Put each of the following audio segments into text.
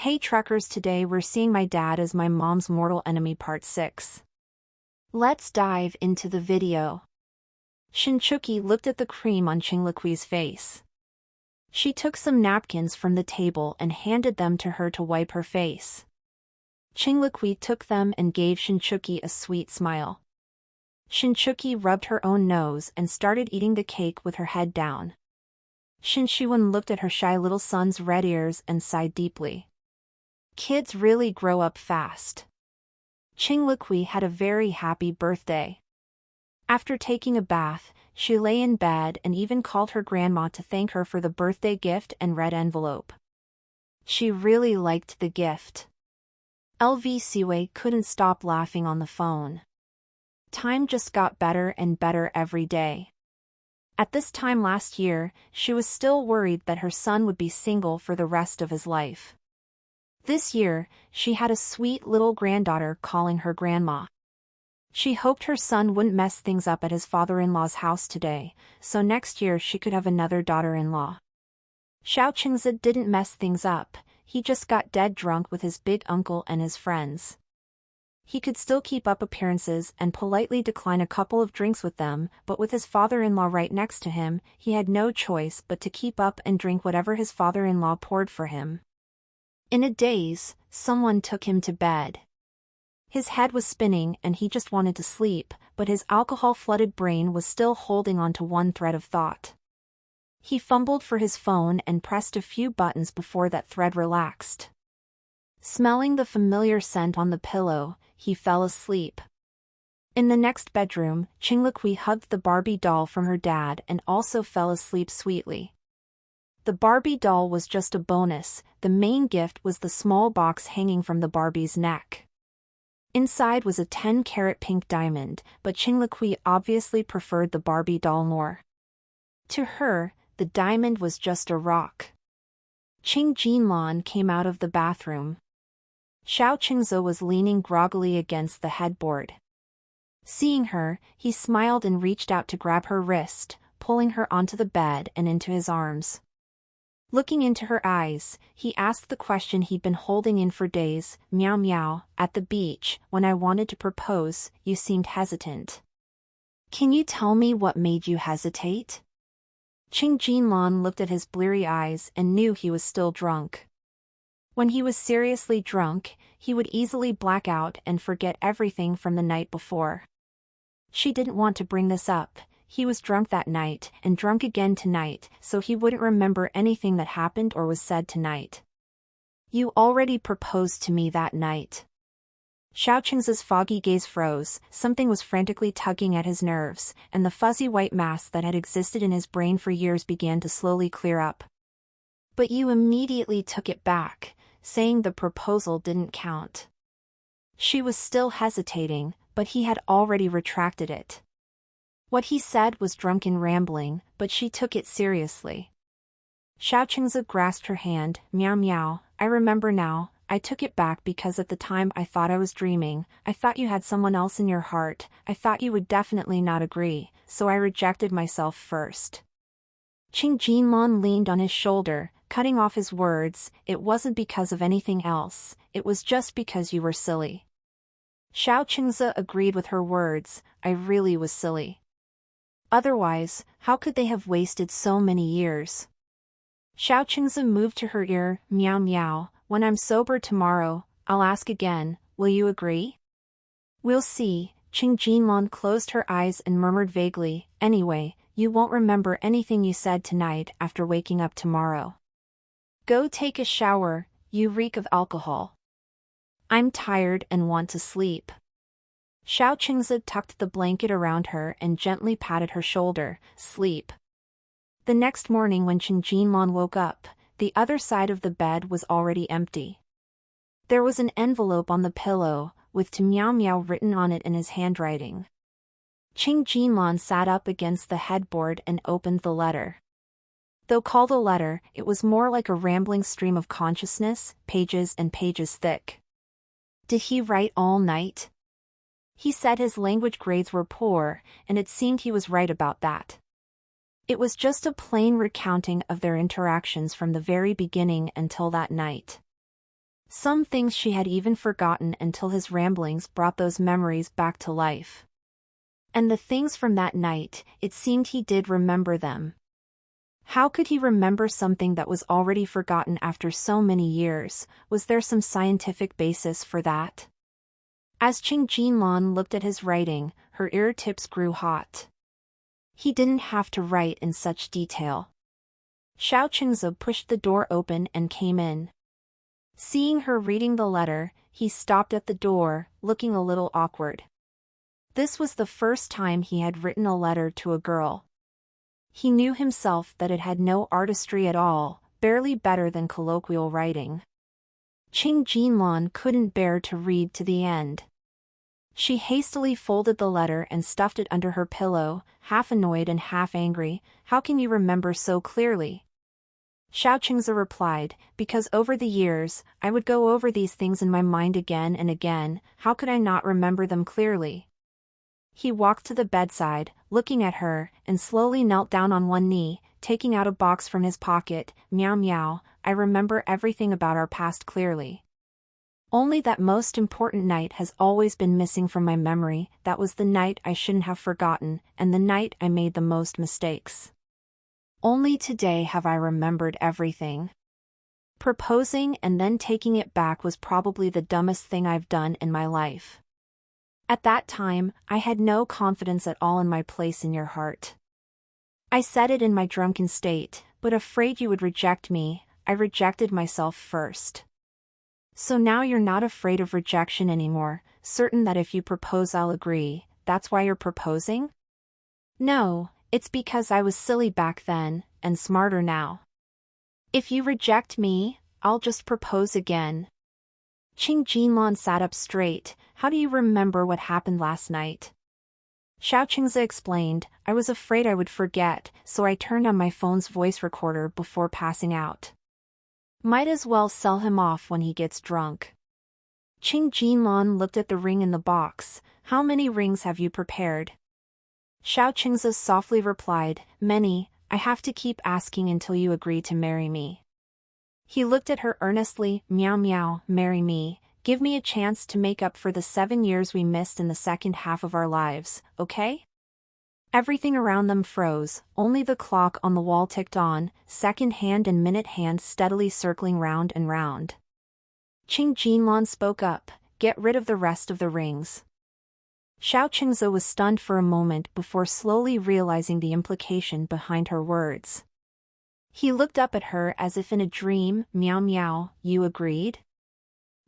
Hey truckers, today we're seeing My Dad as My Mom's Mortal Enemy Part 6. Let's dive into the video. Shinchuki looked at the cream on Qinglikwi's face. She took some napkins from the table and handed them to her to wipe her face. Qinglikwi took them and gave Shinchuki a sweet smile. Shinchuki rubbed her own nose and started eating the cake with her head down. Shinshiwen looked at her shy little son's red ears and sighed deeply. Kids really grow up fast. Qinglikwi had a very happy birthday. After taking a bath, she lay in bed and even called her grandma to thank her for the birthday gift and red envelope. She really liked the gift. LV Siwei couldn't stop laughing on the phone. Time just got better and better every day. At this time last year, she was still worried that her son would be single for the rest of his life. This year, she had a sweet little granddaughter calling her grandma. She hoped her son wouldn't mess things up at his father-in-law's house today, so next year she could have another daughter-in-law. Xiao Qingzi didn't mess things up, he just got dead drunk with his big uncle and his friends. He could still keep up appearances and politely decline a couple of drinks with them, but with his father-in-law right next to him, he had no choice but to keep up and drink whatever his father-in-law poured for him. In a daze, someone took him to bed. His head was spinning and he just wanted to sleep, but his alcohol-flooded brain was still holding on to one thread of thought. He fumbled for his phone and pressed a few buttons before that thread relaxed. Smelling the familiar scent on the pillow, he fell asleep. In the next bedroom, Qinglikwi hugged the Barbie doll from her dad and also fell asleep sweetly. The Barbie doll was just a bonus, the main gift was the small box hanging from the Barbie's neck. Inside was a 10-carat pink diamond, but Qinglikwi obviously preferred the Barbie doll more. To her, the diamond was just a rock. Qing Jinlan came out of the bathroom. Xiao Qingzi was leaning groggily against the headboard. Seeing her, he smiled and reached out to grab her wrist, pulling her onto the bed and into his arms. Looking into her eyes, he asked the question he'd been holding in for days, "Meow meow, at the beach, when I wanted to propose, you seemed hesitant. Can you tell me what made you hesitate?" Qing Jinlan looked at his bleary eyes and knew he was still drunk. When he was seriously drunk, he would easily black out and forget everything from the night before. She didn't want to bring this up. He was drunk that night and drunk again tonight, so he wouldn't remember anything that happened or was said tonight. You already proposed to me that night. Xiao Qingzi's foggy gaze froze, something was frantically tugging at his nerves, and the fuzzy white mass that had existed in his brain for years began to slowly clear up. But you immediately took it back, saying the proposal didn't count. She was still hesitating, but he had already retracted it. What he said was drunken rambling, but she took it seriously. Xiao Qingzi grasped her hand, "Meow meow, I remember now, I took it back because at the time I thought I was dreaming, I thought you had someone else in your heart, I thought you would definitely not agree, so I rejected myself first." Qing Jinlan leaned on his shoulder, cutting off his words, "It wasn't because of anything else, it was just because you were silly." Xiao Qingzi agreed with her words, "I really was silly. Otherwise, how could they have wasted so many years?" Xiao Qingzi moved to her ear, "Meow meow, when I'm sober tomorrow, I'll ask again, will you agree?" "We'll see." Qing Jinlan closed her eyes and murmured vaguely, "Anyway, you won't remember anything you said tonight after waking up tomorrow. Go take a shower, you reek of alcohol. I'm tired and want to sleep." Xiao Qingzi tucked the blanket around her and gently patted her shoulder, "Sleep." The next morning when Qing Jinlan woke up, the other side of the bed was already empty. There was an envelope on the pillow, with "To Meow Meow" written on it in his handwriting. Qing Jinlan sat up against the headboard and opened the letter. Though called a letter, it was more like a rambling stream of consciousness, pages and pages thick. Did he write all night? He said his language grades were poor, and it seemed he was right about that. It was just a plain recounting of their interactions from the very beginning until that night. Some things she had even forgotten until his ramblings brought those memories back to life. And the things from that night, it seemed he did remember them. How could he remember something that was already forgotten after so many years? Was there some scientific basis for that? As Qing Jinlan looked at his writing, her ear tips grew hot. He didn't have to write in such detail. Xiao Qingze pushed the door open and came in. Seeing her reading the letter, he stopped at the door, looking a little awkward. This was the first time he had written a letter to a girl. He knew himself that it had no artistry at all, barely better than colloquial writing. Qing Jinlan couldn't bear to read to the end. She hastily folded the letter and stuffed it under her pillow, half annoyed and half angry. How can you remember so clearly? Xiao Qingze replied, because over the years, I would go over these things in my mind again and again. How could I not remember them clearly? He walked to the bedside, looking at her, and slowly knelt down on one knee, taking out a box from his pocket. Meow meow, I remember everything about our past clearly. Only that most important night has always been missing from my memory. That was the night I shouldn't have forgotten, and the night I made the most mistakes. Only today have I remembered everything. Proposing and then taking it back was probably the dumbest thing I've done in my life. At that time, I had no confidence at all in my place in your heart. I said it in my drunken state, but afraid you would reject me, I rejected myself first. So now you're not afraid of rejection anymore, certain that if you propose I'll agree. That's why you're proposing? No, it's because I was silly back then, and smarter now. If you reject me, I'll just propose again. Qing Jinlan sat up straight. How do you remember what happened last night? Xiao Qingze explained, I was afraid I would forget, so I turned on my phone's voice recorder before passing out. Might as well sell him off when he gets drunk. Qing Jinlan looked at the ring in the box. How many rings have you prepared? Xiao Qingze softly replied, many. I have to keep asking until you agree to marry me. He looked at her earnestly. Meow meow, marry me. Give me a chance to make up for the 7 years we missed in the second half of our lives, okay? Everything around them froze, only the clock on the wall ticked on, second hand and minute hand steadily circling round and round. Qing Jinlan spoke up, get rid of the rest of the rings. Xiao Qingze was stunned for a moment before slowly realizing the implication behind her words. He looked up at her as if in a dream. Meow meow, you agreed?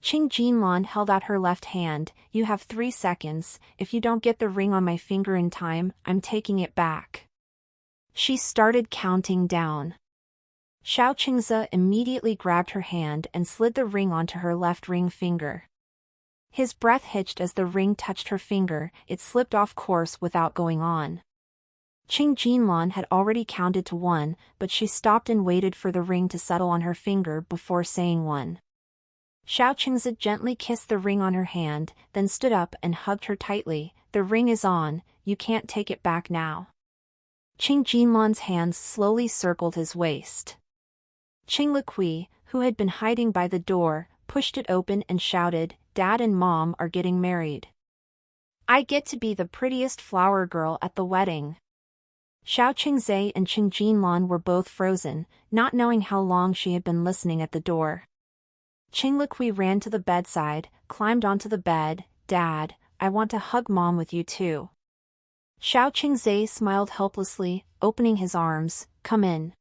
Qing Jinlan held out her left hand. You have 3 seconds. If you don't get the ring on my finger in time, I'm taking it back. She started counting down. Xiao Qingze immediately grabbed her hand and slid the ring onto her left ring finger. His breath hitched as the ring touched her finger. It slipped off course without going on. Qing Jinlan had already counted to 1, but she stopped and waited for the ring to settle on her finger before saying 1. Xiao Qingze gently kissed the ring on her hand, then stood up and hugged her tightly. The ring is on, you can't take it back now. Qing Jinlan's hands slowly circled his waist. Qing Liqui, who had been hiding by the door, pushed it open and shouted, Dad and Mom are getting married. I get to be the prettiest flower girl at the wedding. Xiao Qingze and Qing Jinlan were both frozen, not knowing how long she had been listening at the door. Qing Liqui ran to the bedside, climbed onto the bed. Dad, I want to hug Mom with you too. Xiao Qingze smiled helplessly, opening his arms. Come in.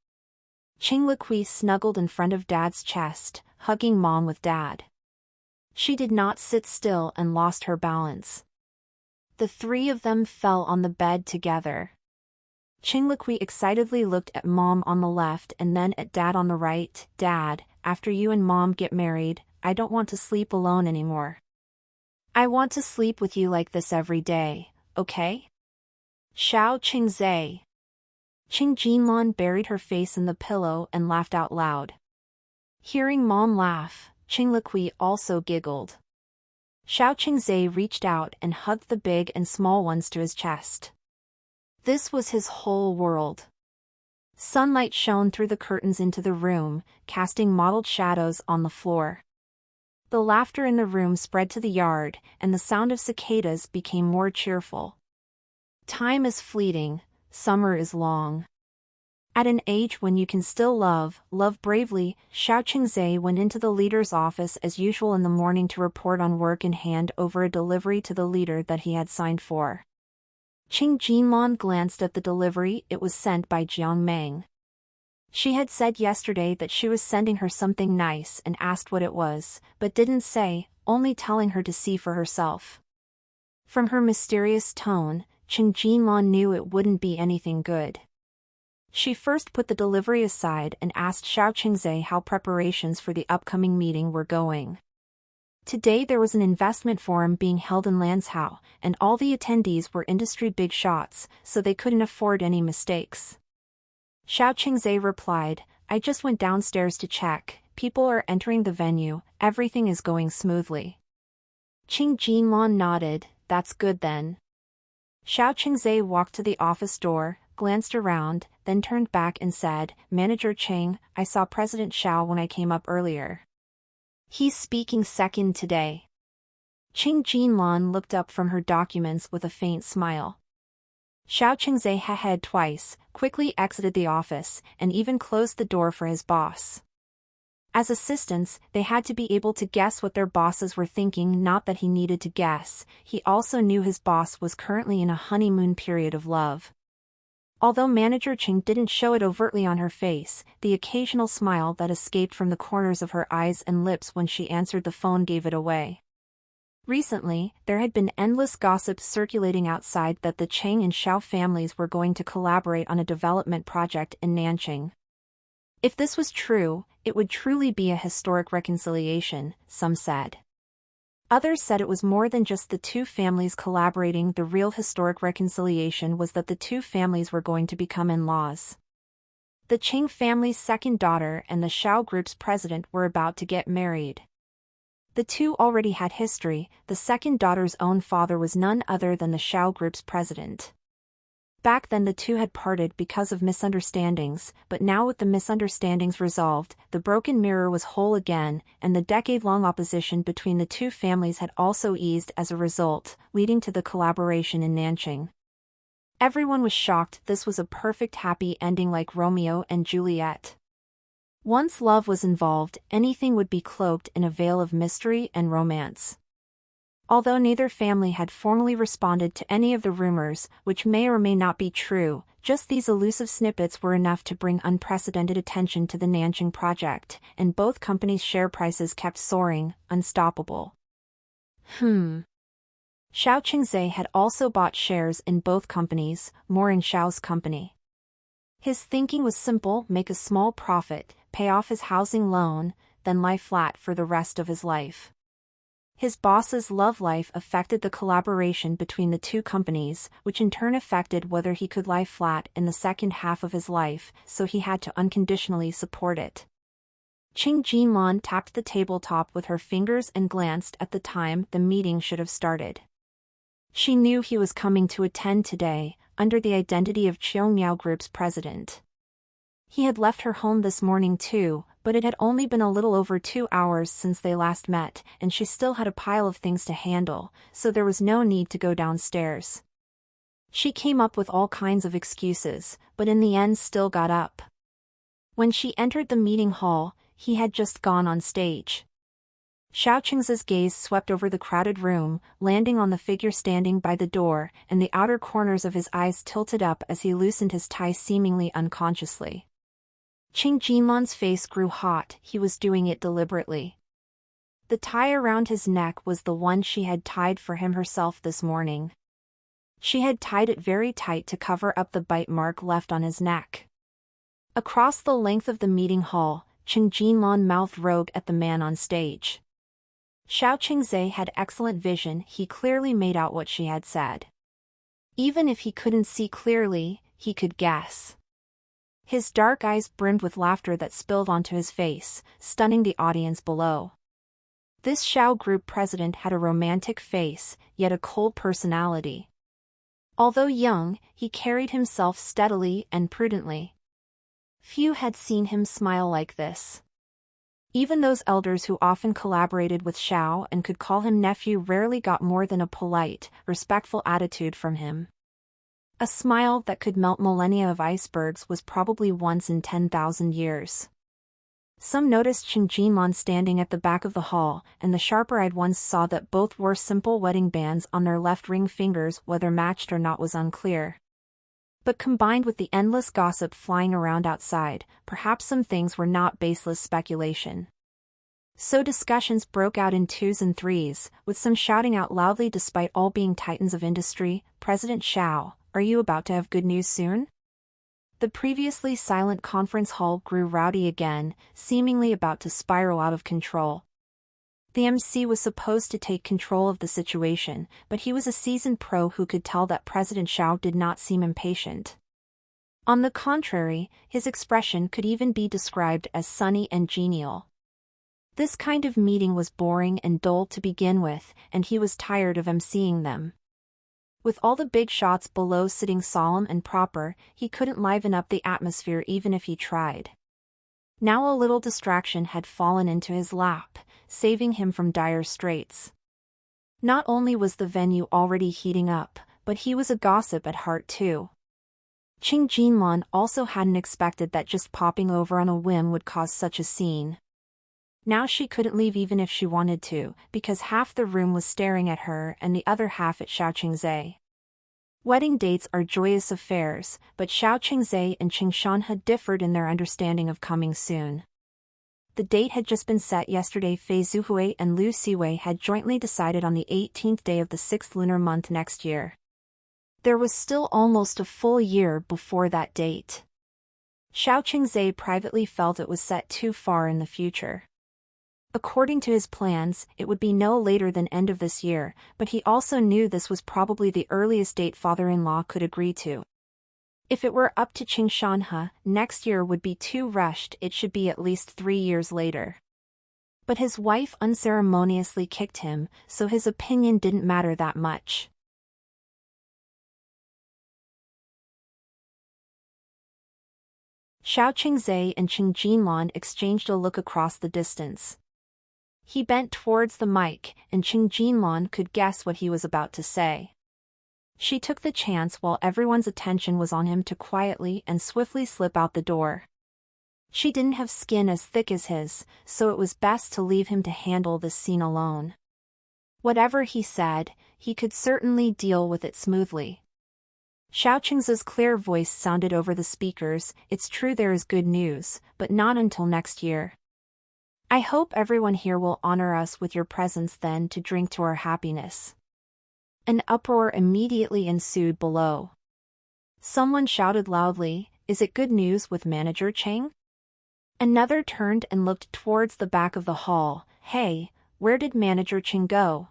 Qing Liqui snuggled in front of Dad's chest, hugging Mom with Dad. She did not sit still and lost her balance. The 3 of them fell on the bed together. Qing Liqui excitedly looked at Mom on the left and then at Dad on the right. Dad, after you and Mom get married, I don't want to sleep alone anymore. I want to sleep with you like this every day, okay? Xiao Qingze. Qing Jinlan buried her face in the pillow and laughed out loud. Hearing Mom laugh, Qing Liqui also giggled. Xiao Qingze reached out and hugged the big and small ones to his chest. This was his whole world. Sunlight shone through the curtains into the room, casting mottled shadows on the floor. The laughter in the room spread to the yard, and the sound of cicadas became more cheerful. Time is fleeting, summer is long. At an age when you can still love bravely, Xiao Qingzhe went into the leader's office as usual in the morning to report on work and hand over a delivery to the leader that he had signed for. Qing Jinlan glanced at the delivery. It was sent by Jiang Meng. She had said yesterday that she was sending her something nice and asked what it was, but didn't say, only telling her to see for herself. From her mysterious tone, Qing Jinlan knew it wouldn't be anything good. She first put the delivery aside and asked Xiao Qingzhe how preparations for the upcoming meeting were going. Today there was an investment forum being held in Lanzhou, and all the attendees were industry big shots, so they couldn't afford any mistakes. Xiao Qingzhe replied, I just went downstairs to check, people are entering the venue, everything is going smoothly. Qing Jinlan nodded, that's good then. Xiao Qingzhe walked to the office door, glanced around, then turned back and said, Manager Cheng, I saw President Xiao when I came up earlier. He's speaking second today. Qing Jinlan looked up from her documents with a faint smile. Xiao Qingzhe head twice, quickly exited the office, and even closed the door for his boss. As assistants, they had to be able to guess what their bosses were thinking, not that he needed to guess, he also knew his boss was currently in a honeymoon period of love. Although Manager Cheng didn't show it overtly on her face, the occasional smile that escaped from the corners of her eyes and lips when she answered the phone gave it away. Recently, there had been endless gossip circulating outside that the Cheng and Xiao families were going to collaborate on a development project in Nanjing. If this was true, it would truly be a historic reconciliation, some said. Others said it was more than just the two families collaborating. The real historic reconciliation was that the two families were going to become in-laws. The Cheng family's second daughter and the Xiao Group's president were about to get married. The two already had history. The second daughter's own father was none other than the Xiao Group's president. Back then the two had parted because of misunderstandings, but now with the misunderstandings resolved, the broken mirror was whole again, and the decade-long opposition between the two families had also eased as a result, leading to the collaboration in Nanjing. Everyone was shocked. This was a perfect happy ending like Romeo and Juliet. Once love was involved, anything would be cloaked in a veil of mystery and romance. Although neither family had formally responded to any of the rumors, which may or may not be true, just these elusive snippets were enough to bring unprecedented attention to the Nanjing project, and both companies' share prices kept soaring, unstoppable. Xiao Qingzhe had also bought shares in both companies, more in Xiao's company. His thinking was simple: make a small profit, pay off his housing loan, then lie flat for the rest of his life. His boss's love life affected the collaboration between the two companies, which in turn affected whether he could lie flat in the second half of his life, so he had to unconditionally support it. Qing Jinlan tapped the tabletop with her fingers and glanced at the time the meeting should have started. She knew he was coming to attend today, under the identity of Qiongmiao Group's president. He had left her home this morning too, but it had only been a little over 2 hours since they last met, and she still had a pile of things to handle, so there was no need to go downstairs. She came up with all kinds of excuses, but in the end still got up. When she entered the meeting hall, he had just gone on stage. Xiao Qingzhe's gaze swept over the crowded room, landing on the figure standing by the door, and the outer corners of his eyes tilted up as he loosened his tie seemingly unconsciously. Qing Jinlan's face grew hot. He was doing it deliberately. The tie around his neck was the one she had tied for him herself this morning. She had tied it very tight to cover up the bite mark left on his neck. Across the length of the meeting hall, Qing Jinlan mouthed rogue at the man on stage. Xiao Qingzhe had excellent vision. He clearly made out what she had said. Even if he couldn't see clearly, he could guess. His dark eyes brimmed with laughter that spilled onto his face, stunning the audience below. This Xiao Group president had a romantic face, yet a cold personality. Although young, he carried himself steadily and prudently. Few had seen him smile like this. Even those elders who often collaborated with Xiao and could call him nephew rarely got more than a polite, respectful attitude from him. A smile that could melt millennia of icebergs was probably once in 10,000 years. Some noticed Qing Jinlan standing at the back of the hall, and the sharper-eyed ones saw that both wore simple wedding bands on their left ring fingers. Whether matched or not was unclear. But combined with the endless gossip flying around outside, perhaps some things were not baseless speculation. So discussions broke out in twos and threes, with some shouting out loudly despite all being titans of industry. "President Xiao, are you about to have good news soon?" The previously silent conference hall grew rowdy again, seemingly about to spiral out of control. The MC was supposed to take control of the situation, but he was a seasoned pro who could tell that President Xiao did not seem impatient. On the contrary, his expression could even be described as sunny and genial. This kind of meeting was boring and dull to begin with, and he was tired of emceeing them. With all the big shots below sitting solemn and proper, he couldn't liven up the atmosphere even if he tried. Now a little distraction had fallen into his lap, saving him from dire straits. Not only was the venue already heating up, but he was a gossip at heart too. Qing Jinlan also hadn't expected that just popping over on a whim would cause such a scene. Now she couldn't leave even if she wanted to, because half the room was staring at her and the other half at Xiao Qingzhe. Wedding dates are joyous affairs, but Xiao Qingzhe and Qing Shanhe differed in their understanding of coming soon. The date had just been set yesterday. Fei Zuhui and Lu Siwei had jointly decided on the 18th day of the 6th lunar month next year. There was still almost a full year before that date. Xiao Qingzhe privately felt it was set too far in the future. According to his plans, it would be no later than end of this year, but he also knew this was probably the earliest date father-in-law could agree to. If it were up to Qing Shanhe, next year would be too rushed. It should be at least 3 years later. But his wife unceremoniously kicked him, so his opinion didn't matter that much. Xiao Qingzhe and Qing Jinlan exchanged a look across the distance. He bent towards the mic, and Qing Jinlan could guess what he was about to say. She took the chance while everyone's attention was on him to quietly and swiftly slip out the door. She didn't have skin as thick as his, so it was best to leave him to handle this scene alone. Whatever he said, he could certainly deal with it smoothly. Xiao Qingzhe's clear voice sounded over the speakers. "It's true there is good news, but not until next year. I hope everyone here will honor us with your presence then to drink to our happiness." An uproar immediately ensued below. Someone shouted loudly, "Is it good news with Manager Cheng?" Another turned and looked towards the back of the hall. "Hey, where did Manager Cheng go?"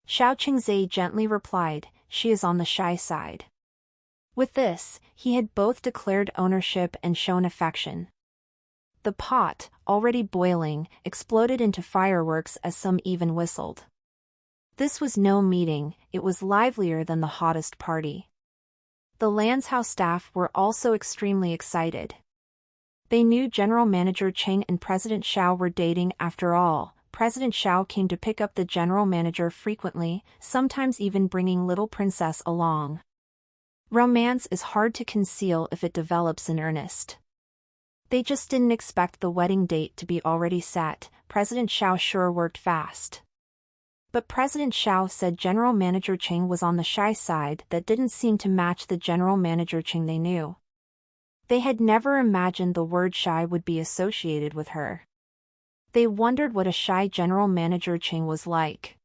Xiao Qingzhe gently replied, "She is on the shy side." With this, he had both declared ownership and shown affection. The pot, already boiling, exploded into fireworks as some even whistled. This was no meeting, it was livelier than the hottest party. The Lanshouse staff were also extremely excited. They knew General Manager Cheng and President Xiao were dating. After all, President Xiao came to pick up the general manager frequently, sometimes even bringing little princess along. Romance is hard to conceal if it develops in earnest. They just didn't expect the wedding date to be already set. President Xiao sure worked fast. But President Xiao said General Manager Cheng was on the shy side. That didn't seem to match the General Manager Cheng they knew. They had never imagined the word shy would be associated with her. They wondered what a shy General Manager Cheng was like.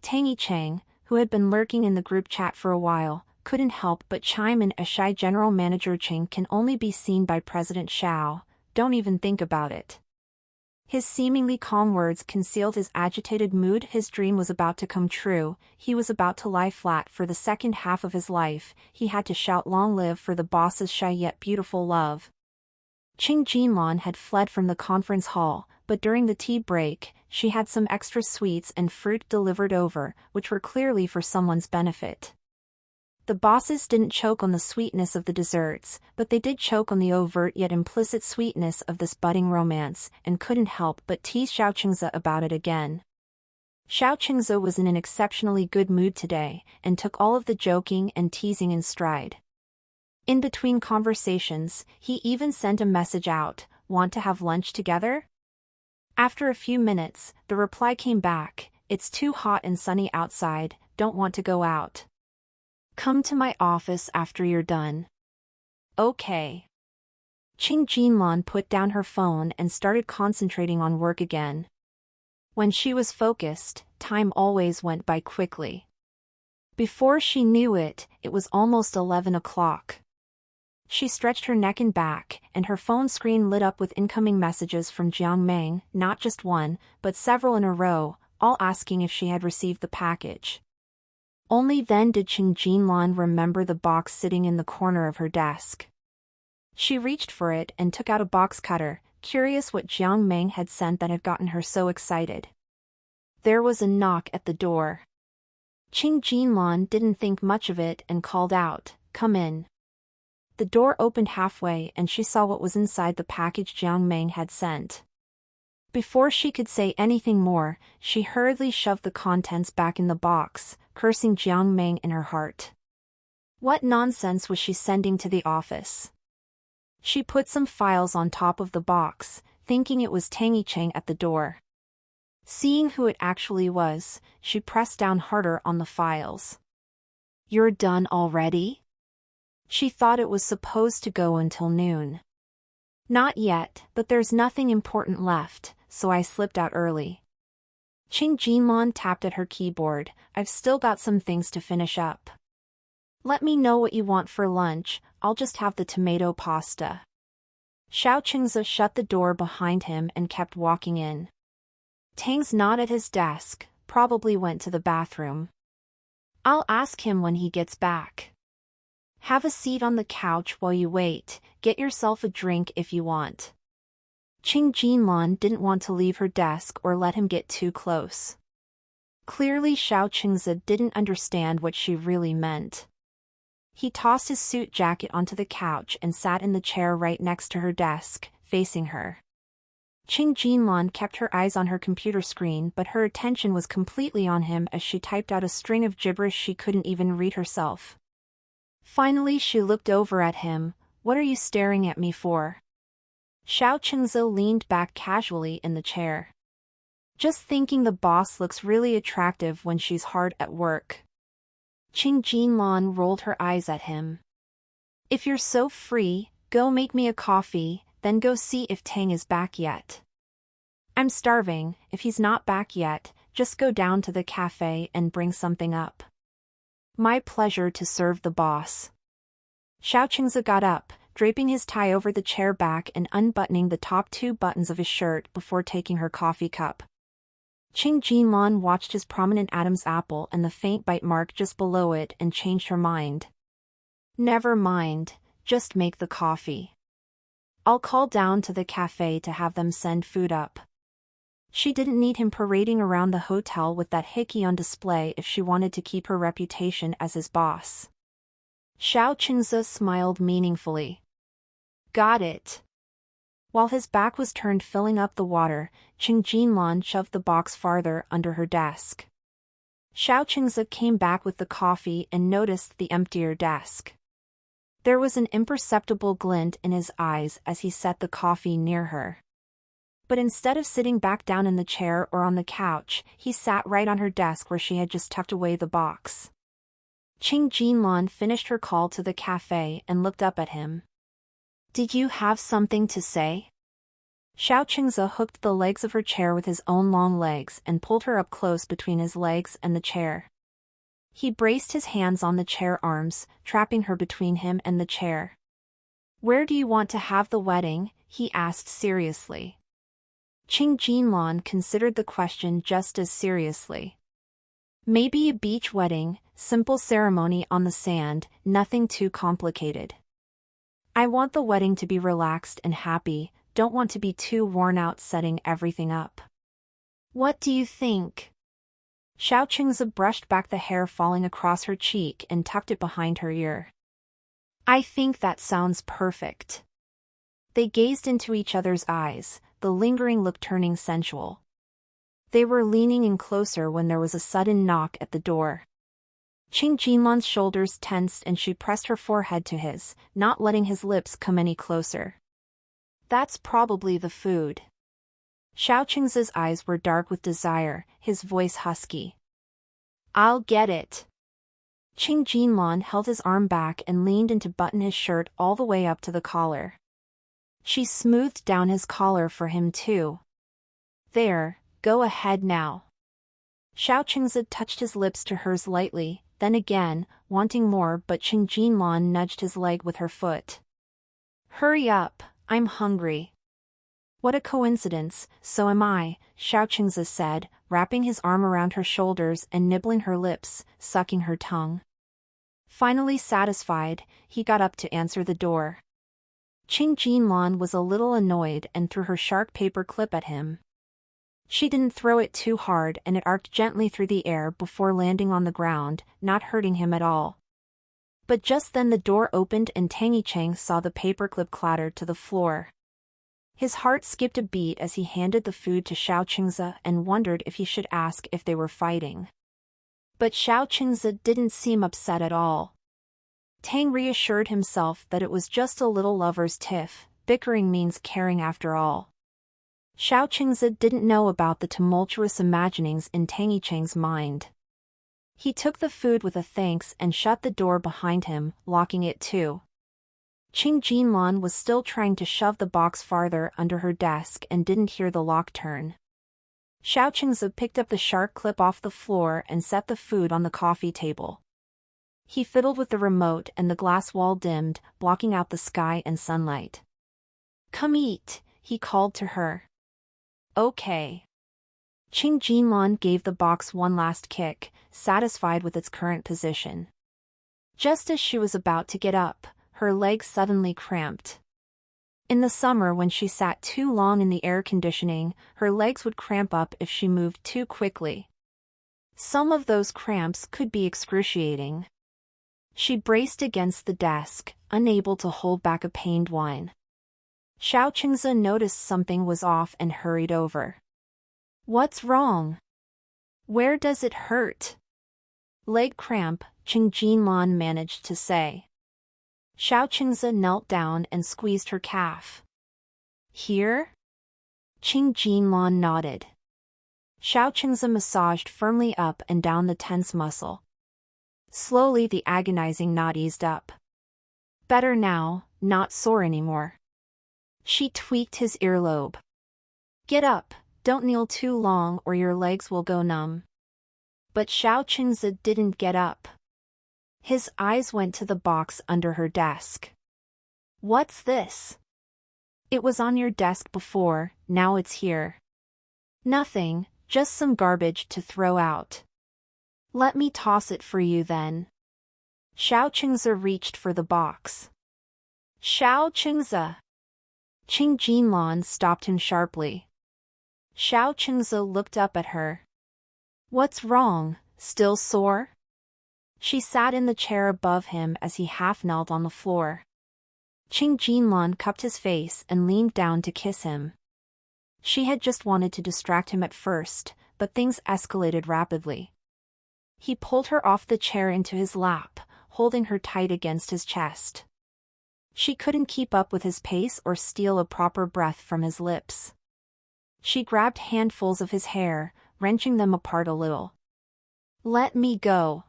Tangy Cheng, who had been lurking in the group chat for a while, couldn't help but chime in. "A shy General Manager Cheng can only be seen by President Xiao, don't even think about it." His seemingly calm words concealed his agitated mood. His dream was about to come true. He was about to lie flat for the second half of his life. He had to shout "Long live for the boss's shy yet beautiful love." Qing Jinlan had fled from the conference hall, but during the tea break, she had some extra sweets and fruit delivered over, which were clearly for someone's benefit. The bosses didn't choke on the sweetness of the desserts, but they did choke on the overt yet implicit sweetness of this budding romance, and couldn't help but tease Xiao Qingze about it again. Xiao Qingze was in an exceptionally good mood today, and took all of the joking and teasing in stride. In between conversations, he even sent a message out, "Want to have lunch together?" After a few minutes, the reply came back, "It's too hot and sunny outside, don't want to go out. Come to my office after you're done." Okay. Qing Jinlan put down her phone and started concentrating on work again. When she was focused, time always went by quickly. Before she knew it, it was almost 11 o'clock. She stretched her neck and back, and her phone screen lit up with incoming messages from Jiang Meng, not just one, but several in a row, all asking if she had received the package. Only then did Qing Jinlan remember the box sitting in the corner of her desk. She reached for it and took out a box cutter, curious what Jiang Meng had sent that had gotten her so excited. There was a knock at the door. Qing Jinlan didn't think much of it and called out, "Come in." The door opened halfway and she saw what was inside the package Jiang Meng had sent. Before she could say anything more, she hurriedly shoved the contents back in the box, cursing Jiang Meng in her heart. What nonsense was she sending to the office? She put some files on top of the box, thinking it was Tang Yicheng at the door. Seeing who it actually was, she pressed down harder on the files. "You're done already?" She thought it was supposed to go until noon. "Not yet, but there's nothing important left, so I slipped out early." Qing Jinlan tapped at her keyboard, "I've still got some things to finish up. Let me know what you want for lunch, I'll just have the tomato pasta." Xiao Qingze shut the door behind him and kept walking in. Tang's not at his desk, probably went to the bathroom. "I'll ask him when he gets back. Have a seat on the couch while you wait, get yourself a drink if you want." Qing Jinlan didn't want to leave her desk or let him get too close. Clearly Xiao Qingze didn't understand what she really meant. He tossed his suit jacket onto the couch and sat in the chair right next to her desk, facing her. Qing Jinlan kept her eyes on her computer screen, but her attention was completely on him as she typed out a string of gibberish she couldn't even read herself. Finally she looked over at him. "What are you staring at me for?" Xiao Qingze leaned back casually in the chair. "Just thinking the boss looks really attractive when she's hard at work." Qing Jinlan rolled her eyes at him. "If you're so free, go make me a coffee, then go see if Tang is back yet." "I'm starving, if he's not back yet, just go down to the cafe and bring something up." "My pleasure to serve the boss." Xiao Qingze got up, draping his tie over the chair back and unbuttoning the top 2 buttons of his shirt before taking her coffee cup. Qing Jinlan watched his prominent Adam's apple and the faint bite mark just below it and changed her mind. "Never mind, just make the coffee. I'll call down to the cafe to have them send food up." She didn't need him parading around the hotel with that hickey on display if she wanted to keep her reputation as his boss. Xiao Qingze smiled meaningfully. "Got it." While his back was turned filling up the water, Qing Jinlan shoved the box farther under her desk. Xiao Qingze came back with the coffee and noticed the emptier desk. There was an imperceptible glint in his eyes as he set the coffee near her. But instead of sitting back down in the chair or on the couch, he sat right on her desk where she had just tucked away the box. Qing Jinlan finished her call to the cafe and looked up at him. "Did you have something to say?" Xiao Qingze hooked the legs of her chair with his own long legs and pulled her up close between his legs and the chair. He braced his hands on the chair arms, trapping her between him and the chair. "Where do you want to have the wedding?" he asked seriously. Qing Jinlan considered the question just as seriously. "Maybe a beach wedding, simple ceremony on the sand, nothing too complicated. I want the wedding to be relaxed and happy, don't want to be too worn out setting everything up. What do you think?" Xiao Qingzi brushed back the hair falling across her cheek and tucked it behind her ear. I think that sounds perfect. They gazed into each other's eyes, the lingering look turning sensual. They were leaning in closer when there was a sudden knock at the door. Qing Jinlan's shoulders tensed and she pressed her forehead to his, not letting his lips come any closer. That's probably the food. Xiao Qingzi's eyes were dark with desire, his voice husky. I'll get it. Qing Jinlan held his arm back and leaned in to button his shirt all the way up to the collar. She smoothed down his collar for him too. There, go ahead now. Xiao Qingzi touched his lips to hers lightly, then again, wanting more, but Qing Jinlan nudged his leg with her foot. Hurry up, I'm hungry. What a coincidence, so am I, Xiao Qingzi said, wrapping his arm around her shoulders and nibbling her lips, sucking her tongue. Finally satisfied, he got up to answer the door. Qing Jinlan was a little annoyed and threw her shark paper clip at him. She didn't throw it too hard and it arced gently through the air before landing on the ground, not hurting him at all. But just then the door opened and Tangy Cheng saw the paperclip clatter to the floor. His heart skipped a beat as he handed the food to Xiao Qingzi and wondered if he should ask if they were fighting. But Xiao Qingzi didn't seem upset at all. Tang reassured himself that it was just a little lover's tiff, bickering means caring after all. Xiao Qingzi didn't know about the tumultuous imaginings in Tangy Cheng's mind. He took the food with a thanks and shut the door behind him, locking it too. Qing Jinlan was still trying to shove the box farther under her desk and didn't hear the lock turn. Xiao Qingzi picked up the shark clip off the floor and set the food on the coffee table. He fiddled with the remote and the glass wall dimmed, blocking out the sky and sunlight. Come eat, he called to her. Okay. Qing Jinlan gave the box one last kick, satisfied with its current position. Just as she was about to get up, her legs suddenly cramped. In the summer when she sat too long in the air conditioning, her legs would cramp up if she moved too quickly. Some of those cramps could be excruciating. She braced against the desk, unable to hold back a pained whine. Xiao Qingzi noticed something was off and hurried over. What's wrong? Where does it hurt? Leg cramp, Qing Jinlan managed to say. Xiao Qingzi knelt down and squeezed her calf. Here? Qing Jinlan nodded. Xiao Qingzi massaged firmly up and down the tense muscle. Slowly the agonizing knot eased up. Better now, not sore anymore. She tweaked his earlobe. Get up, don't kneel too long or your legs will go numb. But Xiao Qingzi didn't get up. His eyes went to the box under her desk. What's this? It was on your desk before, now it's here. Nothing, just some garbage to throw out. Let me toss it for you then. Xiao Qingzi reached for the box. Xiao Qingzi! Qing Jinlan stopped him sharply. Xiao Qingzi looked up at her. What's wrong, still sore? She sat in the chair above him as he half knelt on the floor. Qing Jinlan cupped his face and leaned down to kiss him. She had just wanted to distract him at first, but things escalated rapidly. He pulled her off the chair into his lap, holding her tight against his chest. She couldn't keep up with his pace or steal a proper breath from his lips. She grabbed handfuls of his hair, wrenching them apart a little. Let me go.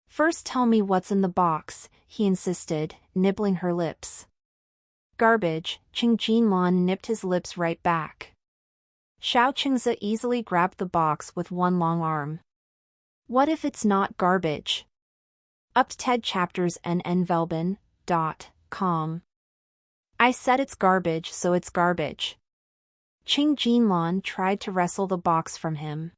First tell me what's in the box, he insisted, nibbling her lips. Garbage, Qing Jinlan nipped his lips right back. Xiao Qingzi easily grabbed the box with one long arm. What if it's not garbage? Up TED chapters nnvelben.com. I said it's garbage, so it's garbage. Qing Jinlan tried to wrestle the box from him.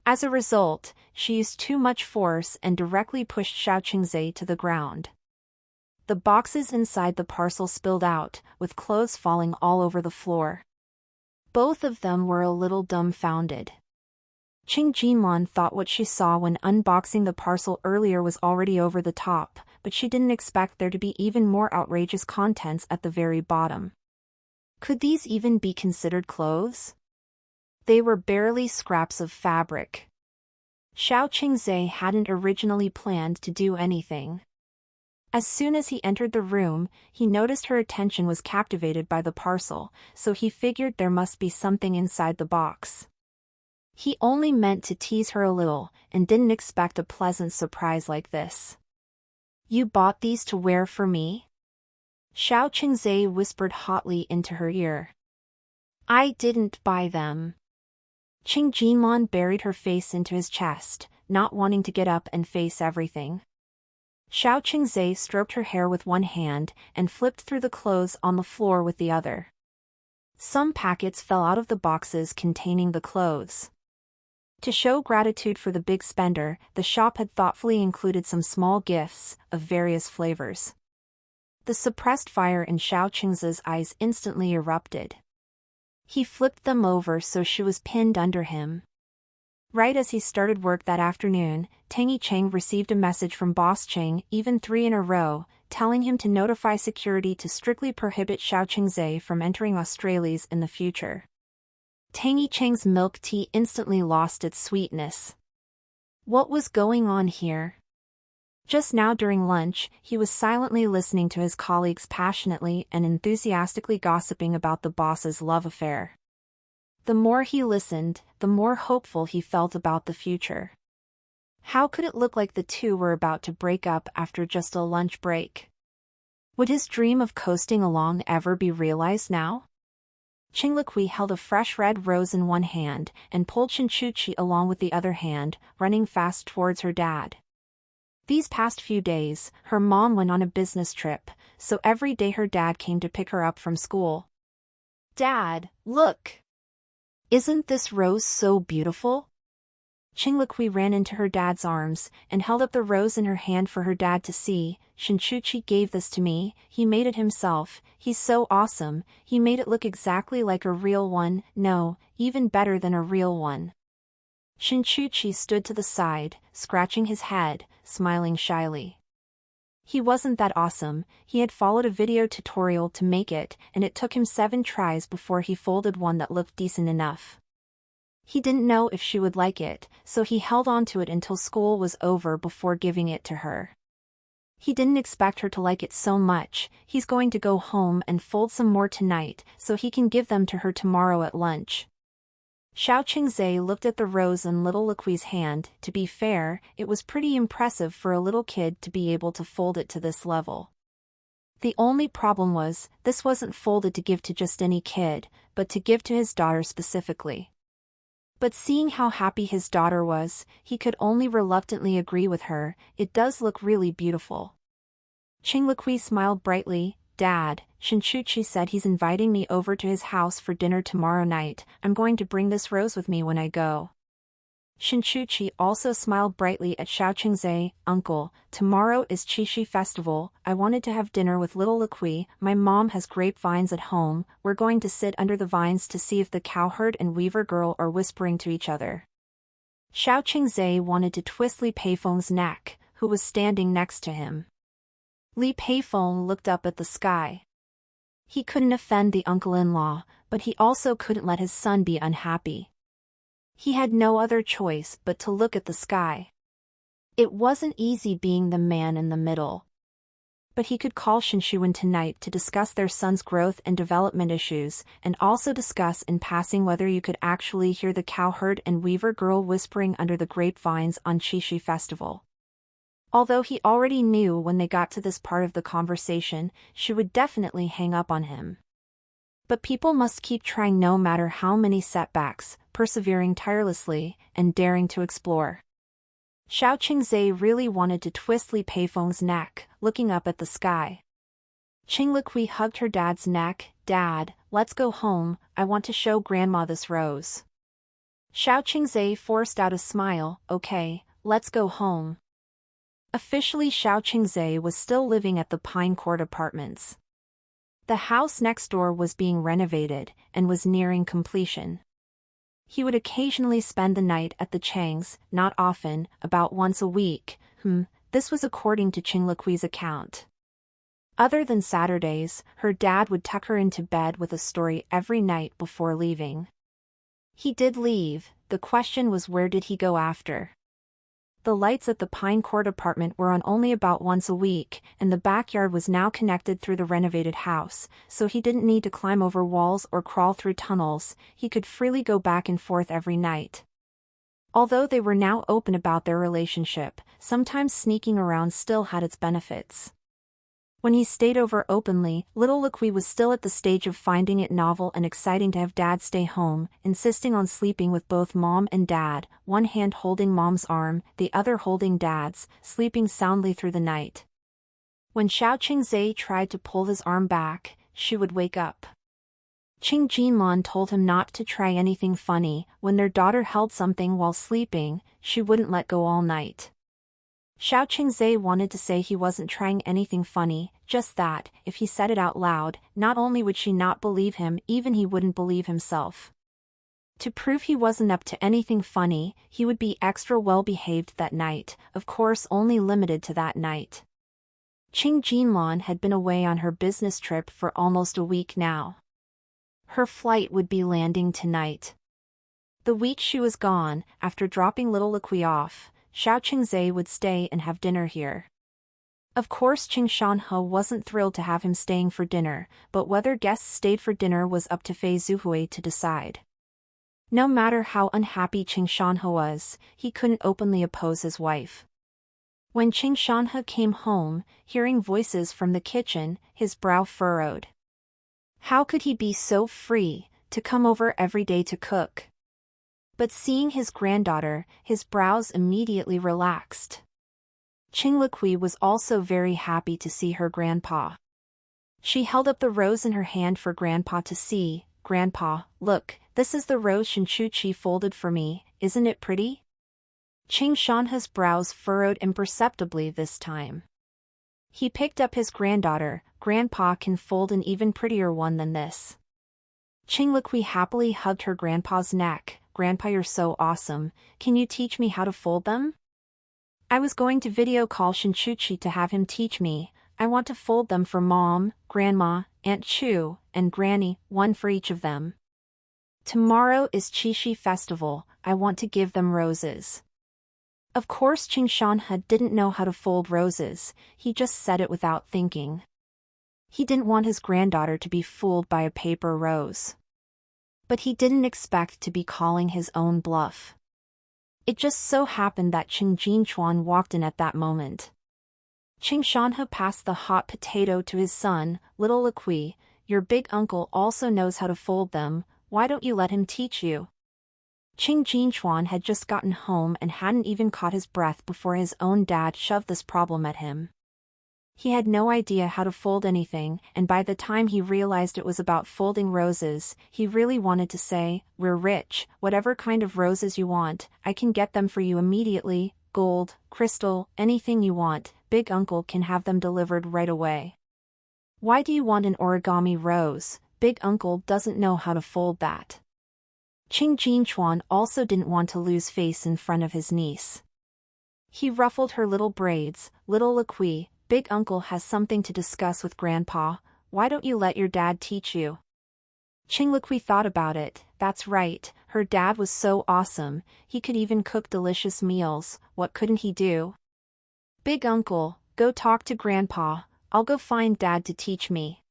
As a result, she used too much force and directly pushed Xiao Qingzi to the ground. The boxes inside the parcel spilled out, with clothes falling all over the floor. Both of them were a little dumbfounded. Qing Jinlan thought what she saw when unboxing the parcel earlier was already over the top, but she didn't expect there to be even more outrageous contents at the very bottom. Could these even be considered clothes? They were barely scraps of fabric. Xiao Qingzhe hadn't originally planned to do anything. As soon as he entered the room, he noticed her attention was captivated by the parcel, so he figured there must be something inside the box. He only meant to tease her a little, and didn't expect a pleasant surprise like this. "You bought these to wear for me?" Xiao Qingzhe whispered hotly into her ear. "I didn't buy them." Qing Jinlan buried her face into his chest, not wanting to get up and face everything. Xiao Qingzhe stroked her hair with one hand and flipped through the clothes on the floor with the other. Some packets fell out of the boxes containing the clothes. To show gratitude for the big spender, the shop had thoughtfully included some small gifts, of various flavors. The suppressed fire in Xiao Qingzhe's eyes instantly erupted. He flipped them over so she was pinned under him. Right as he started work that afternoon, Tang Yicheng received a message from Boss Cheng, even 3 in a row, telling him to notify security to strictly prohibit Xiao Qingzhe from entering Australia's in the future. Tang Yicheng's milk tea instantly lost its sweetness. What was going on here? Just now during lunch, he was silently listening to his colleagues passionately and enthusiastically gossiping about the boss's love affair. The more he listened, the more hopeful he felt about the future. How could it look like the two were about to break up after just a lunch break? Would his dream of coasting along ever be realized now? Qing Liqui held a fresh red rose in one hand and pulled Shinchuchi along with the other hand, running fast towards her dad. These past few days, her mom went on a business trip, so every day her dad came to pick her up from school. "Dad, look! Isn't this rose so beautiful?" Qing Liqui ran into her dad's arms and held up the rose in her hand for her dad to see. "Shinchuchi gave this to me, he made it himself, he's so awesome, he made it look exactly like a real one, no, even better than a real one." Shinchuchi stood to the side, scratching his head, smiling shyly. He wasn't that awesome, he had followed a video tutorial to make it, and it took him 7 tries before he folded one that looked decent enough. He didn't know if she would like it, so he held on to it until school was over before giving it to her. He didn't expect her to like it so much. He's going to go home and fold some more tonight, so he can give them to her tomorrow at lunch. Xiao Qingzhe looked at the rose in little Liqui's hand. To be fair, it was pretty impressive for a little kid to be able to fold it to this level. The only problem was, this wasn't folded to give to just any kid, but to give to his daughter specifically. But seeing how happy his daughter was, he could only reluctantly agree with her. "It does look really beautiful." Qing Liqui smiled brightly. "Dad, Shinchuchi said he's inviting me over to his house for dinner tomorrow night. I'm going to bring this rose with me when I go." Shinchuchi also smiled brightly at Xiao Qingzhe. "Uncle, tomorrow is Qixi Festival. I wanted to have dinner with little Liqui. My mom has grapevines at home. We're going to sit under the vines to see if the cowherd and weaver girl are whispering to each other." Xiao Qingzhe wanted to twist Li Peifeng's neck, who was standing next to him. Li Peifeng looked up at the sky. He couldn't offend the uncle-in-law, but he also couldn't let his son be unhappy. He had no other choice but to look at the sky. It wasn't easy being the man in the middle. But he could call Shinshuwen tonight to discuss their son's growth and development issues, and also discuss in passing whether you could actually hear the cowherd and weaver girl whispering under the grapevines on Qixi Festival. Although he already knew when they got to this part of the conversation, she would definitely hang up on him. But people must keep trying no matter how many setbacks, persevering tirelessly, and daring to explore. Xiao Qingzhe really wanted to twist Li Peifeng's neck, looking up at the sky. Qing Liqui hugged her dad's neck. "Dad, let's go home, I want to show Grandma this rose." Xiao Qingzhe forced out a smile. "Okay, let's go home." Officially, Xiao Qingzhe was still living at the Pine Court Apartments. The house next door was being renovated, and was nearing completion. He would occasionally spend the night at the Chang's, not often, about once a week. This was according to Qing Liqui's account. Other than Saturdays, her dad would tuck her into bed with a story every night before leaving. He did leave, the question was where did he go after? The lights at the Pine Court apartment were on only about once a week, and the backyard was now connected through the renovated house, so he didn't need to climb over walls or crawl through tunnels. He could freely go back and forth every night. Although they were now open about their relationship, sometimes sneaking around still had its benefits. When he stayed over openly, little Liqui was still at the stage of finding it novel and exciting to have dad stay home, insisting on sleeping with both mom and dad, one hand holding mom's arm, the other holding dad's, sleeping soundly through the night. When Xiao Qingzhe tried to pull his arm back, she would wake up. Qing Jinlan told him not to try anything funny. When their daughter held something while sleeping, she wouldn't let go all night. Xiao Qingzhe wanted to say he wasn't trying anything funny, just that, if he said it out loud, not only would she not believe him, even he wouldn't believe himself. To prove he wasn't up to anything funny, he would be extra well-behaved that night, of course only limited to that night. Qing Jinlan had been away on her business trip for almost a week now. Her flight would be landing tonight. The week she was gone, after dropping little Liqui off, Xiao Qingzhe would stay and have dinner here. Of course Qing Shanhe wasn't thrilled to have him staying for dinner, but whether guests stayed for dinner was up to Fei Zhuhui to decide. No matter how unhappy Qing Shanhe was, he couldn't openly oppose his wife. When Qing Shanhe came home, hearing voices from the kitchen, his brow furrowed. How could he be so free, to come over every day to cook? But seeing his granddaughter, his brows immediately relaxed. Qing Liqui was also very happy to see her grandpa. She held up the rose in her hand for Grandpa to see. Grandpa, look, this is the rose Shinchuchi folded for me, isn't it pretty? Qing Shanhe's brows furrowed imperceptibly this time. He picked up his granddaughter. Grandpa can fold an even prettier one than this. Qing Liqui happily hugged her grandpa's neck. Grandpa, you're so awesome, can you teach me how to fold them? I was going to video call Shinchuchi to have him teach me. I want to fold them for Mom, Grandma, Aunt Chu, and Granny, one for each of them. Tomorrow is Qixi Festival, I want to give them roses. Of course Qing Shanhe didn't know how to fold roses, he just said it without thinking. He didn't want his granddaughter to be fooled by a paper rose. But he didn't expect to be calling his own bluff. It just so happened that Qing Jinchuan walked in at that moment. Qing Shanhe passed the hot potato to his son. Little Liqui, your big uncle also knows how to fold them, why don't you let him teach you? Qing Jinchuan had just gotten home and hadn't even caught his breath before his own dad shoved this problem at him. He had no idea how to fold anything, and by the time he realized it was about folding roses, he really wanted to say, we're rich, whatever kind of roses you want, I can get them for you immediately, gold, crystal, anything you want, big uncle can have them delivered right away. Why do you want an origami rose? Big uncle doesn't know how to fold that. Qing Jinchuan also didn't want to lose face in front of his niece. He ruffled her little braids. Little Liqui, big uncle has something to discuss with Grandpa, why don't you let your dad teach you? Qing Liqui thought about it. That's right, her dad was so awesome, he could even cook delicious meals, what couldn't he do? Big uncle, go talk to Grandpa, I'll go find dad to teach me.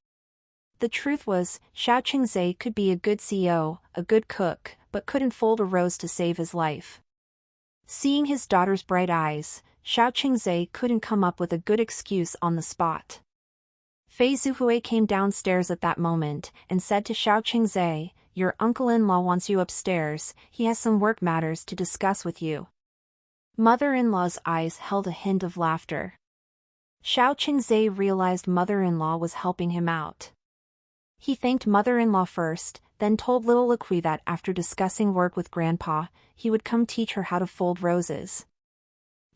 The truth was, Xiao Qingzhe could be a good CEO, a good cook, but couldn't fold a rose to save his life. Seeing his daughter's bright eyes, Xiao Qingzhe couldn't come up with a good excuse on the spot. Fei Zhuhui came downstairs at that moment, and said to Xiao Qingzhe, your uncle-in-law wants you upstairs, he has some work matters to discuss with you. Mother-in-law's eyes held a hint of laughter. Xiao Qingzhe realized mother-in-law was helping him out. He thanked mother-in-law first, then told little Liqui that after discussing work with Grandpa, he would come teach her how to fold roses.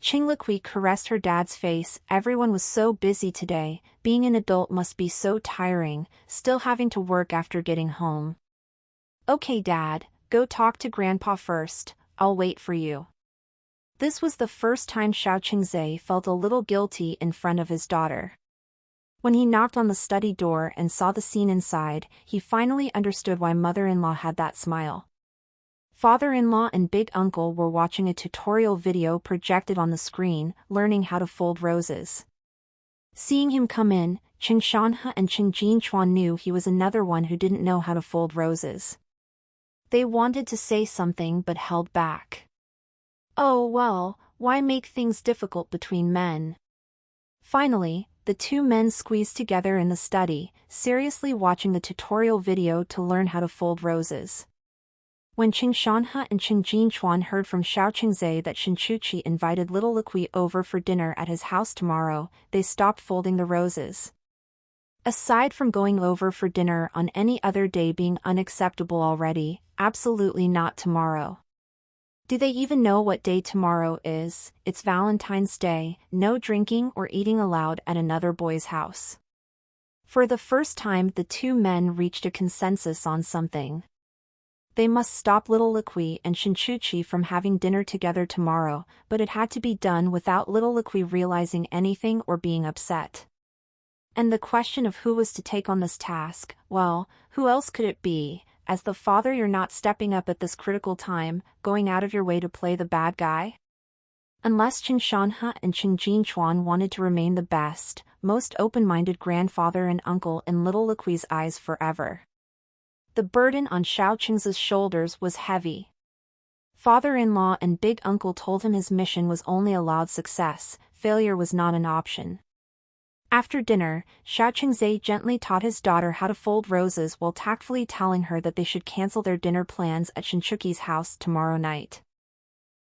Qing Liqui caressed her dad's face. Everyone was so busy today, being an adult must be so tiring, still having to work after getting home. Okay Dad, go talk to Grandpa first, I'll wait for you. This was the first time Xiao Qingzhe felt a little guilty in front of his daughter. When he knocked on the study door and saw the scene inside, he finally understood why mother-in-law had that smile. Father-in-law and big uncle were watching a tutorial video projected on the screen, learning how to fold roses. Seeing him come in, Qing Shanhe and Qing Jinchuan knew he was another one who didn't know how to fold roses. They wanted to say something but held back. Oh well, why make things difficult between men? Finally, the two men squeezed together in the study, seriously watching the tutorial video to learn how to fold roses. When Qing Shanhe and Qing Jinchuan heard from Xiao Qingzhe that Shinchuchi invited little Liqui over for dinner at his house tomorrow, they stopped folding the roses. Aside from going over for dinner on any other day being unacceptable already, absolutely not tomorrow. Do they even know what day tomorrow is? It's Valentine's Day, no drinking or eating allowed at another boy's house. For the first time, the two men reached a consensus on something. They must stop little Liqui and Shinchuchi from having dinner together tomorrow, but it had to be done without little Liqui realizing anything or being upset. And the question of who was to take on this task, well, who else could it be? As the father, you're not stepping up at this critical time, going out of your way to play the bad guy? Unless Qing Shanhe and Qing Jinchuan wanted to remain the best, most open-minded grandfather and uncle in little Liqui's eyes forever. The burden on Xiao Qingzhe's shoulders was heavy. Father-in-law and big uncle told him his mission was only allowed success, failure was not an option. After dinner, Xiao Qingzhe gently taught his daughter how to fold roses while tactfully telling her that they should cancel their dinner plans at Shinchuki's house tomorrow night.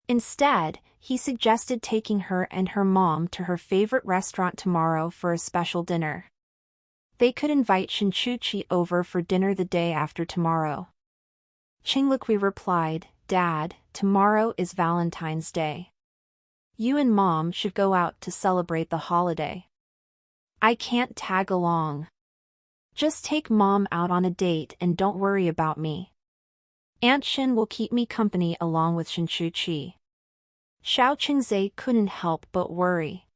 Instead, he suggested taking her and her mom to her favorite restaurant tomorrow for a special dinner. They could invite Shinchuchi over for dinner the day after tomorrow. Qing Liqui replied, "Dad, tomorrow is Valentine's Day. You and Mom should go out to celebrate the holiday. I can't tag along. Just take Mom out on a date and don't worry about me. Aunt Shin will keep me company along with Shinchuchi." Xiao Qingzhe couldn't help but worry.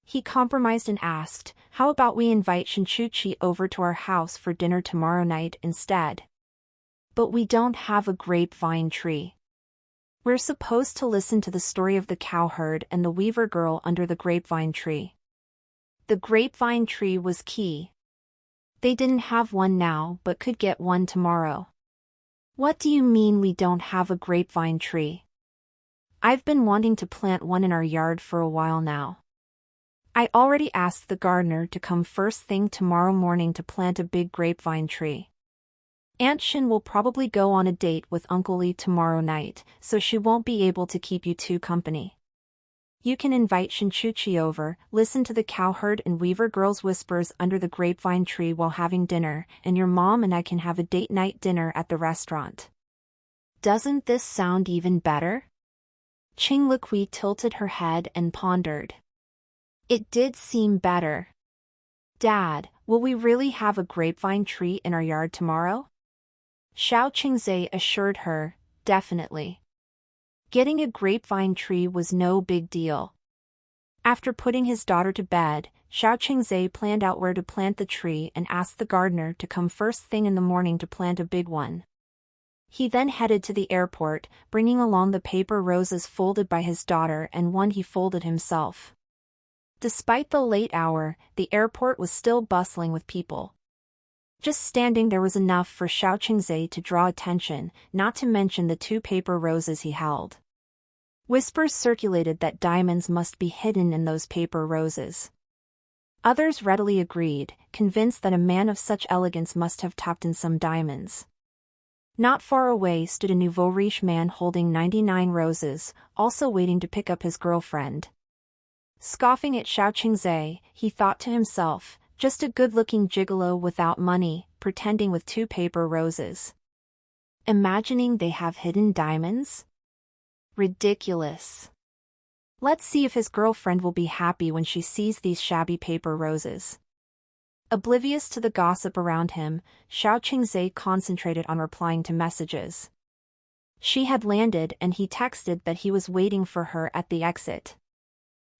He compromised and asked, "How about we invite Shinchuchi over to our house for dinner tomorrow night instead? But we don't have a grapevine tree. We're supposed to listen to the story of the cowherd and the weaver girl under the grapevine tree." The grapevine tree was key. They didn't have one now but could get one tomorrow. "What do you mean we don't have a grapevine tree? I've been wanting to plant one in our yard for a while now. I already asked the gardener to come first thing tomorrow morning to plant a big grapevine tree. Aunt Shin will probably go on a date with Uncle Lee tomorrow night, so she won't be able to keep you two company. You can invite Shinchuchi over, listen to the cowherd and weaver girl's whispers under the grapevine tree while having dinner, and your mom and I can have a date night dinner at the restaurant. Doesn't this sound even better?" Qing Liqui tilted her head and pondered. It did seem better. "Dad, will we really have a grapevine tree in our yard tomorrow?" Xiao Qingzhe assured her, "Definitely." Getting a grapevine tree was no big deal. After putting his daughter to bed, Xiao Qingzhe planned out where to plant the tree and asked the gardener to come first thing in the morning to plant a big one. He then headed to the airport, bringing along the paper roses folded by his daughter and one he folded himself. Despite the late hour, the airport was still bustling with people. Just standing there was enough for Xiao Qingzhe to draw attention, not to mention the two paper roses he held. Whispers circulated that diamonds must be hidden in those paper roses. Others readily agreed, convinced that a man of such elegance must have tucked in some diamonds. Not far away stood a nouveau riche man holding 99 roses, also waiting to pick up his girlfriend. Scoffing at Xiao Qingzhe, he thought to himself, just a good-looking gigolo without money, pretending with two paper roses. Imagining they have hidden diamonds? Ridiculous. Let's see if his girlfriend will be happy when she sees these shabby paper roses. Oblivious to the gossip around him, Xiao Qingzhe concentrated on replying to messages. She had landed and he texted that he was waiting for her at the exit.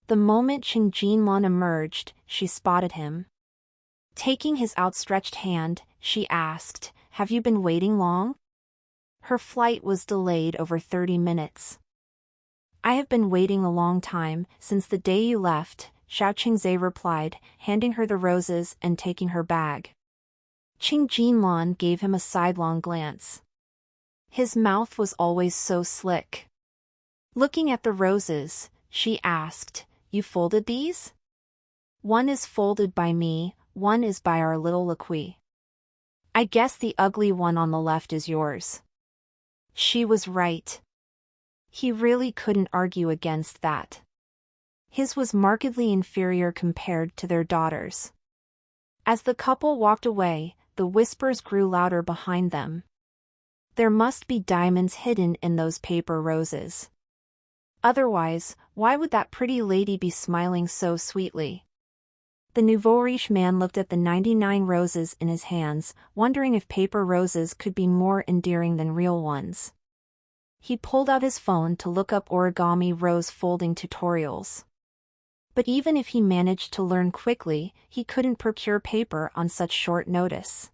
The moment Qing Jinlan emerged, she spotted him. Taking his outstretched hand, she asked, "Have you been waiting long?" Her flight was delayed over 30 minutes. "I have been waiting a long time, since the day you left," Xiao Qingzhe replied, handing her the roses and taking her bag. Qing Jinlan gave him a sidelong glance. His mouth was always so slick. Looking at the roses, she asked, "You folded these?" "One is folded by me, one is by our little Liqui. I guess the ugly one on the left is yours." She was right. He really couldn't argue against that. His was markedly inferior compared to their daughters. As the couple walked away, the whispers grew louder behind them. There must be diamonds hidden in those paper roses. Otherwise, why would that pretty lady be smiling so sweetly? The nouveau riche man looked at the 99 roses in his hands, wondering if paper roses could be more endearing than real ones. He pulled out his phone to look up origami rose folding tutorials. But even if he managed to learn quickly, he couldn't procure paper on such short notice.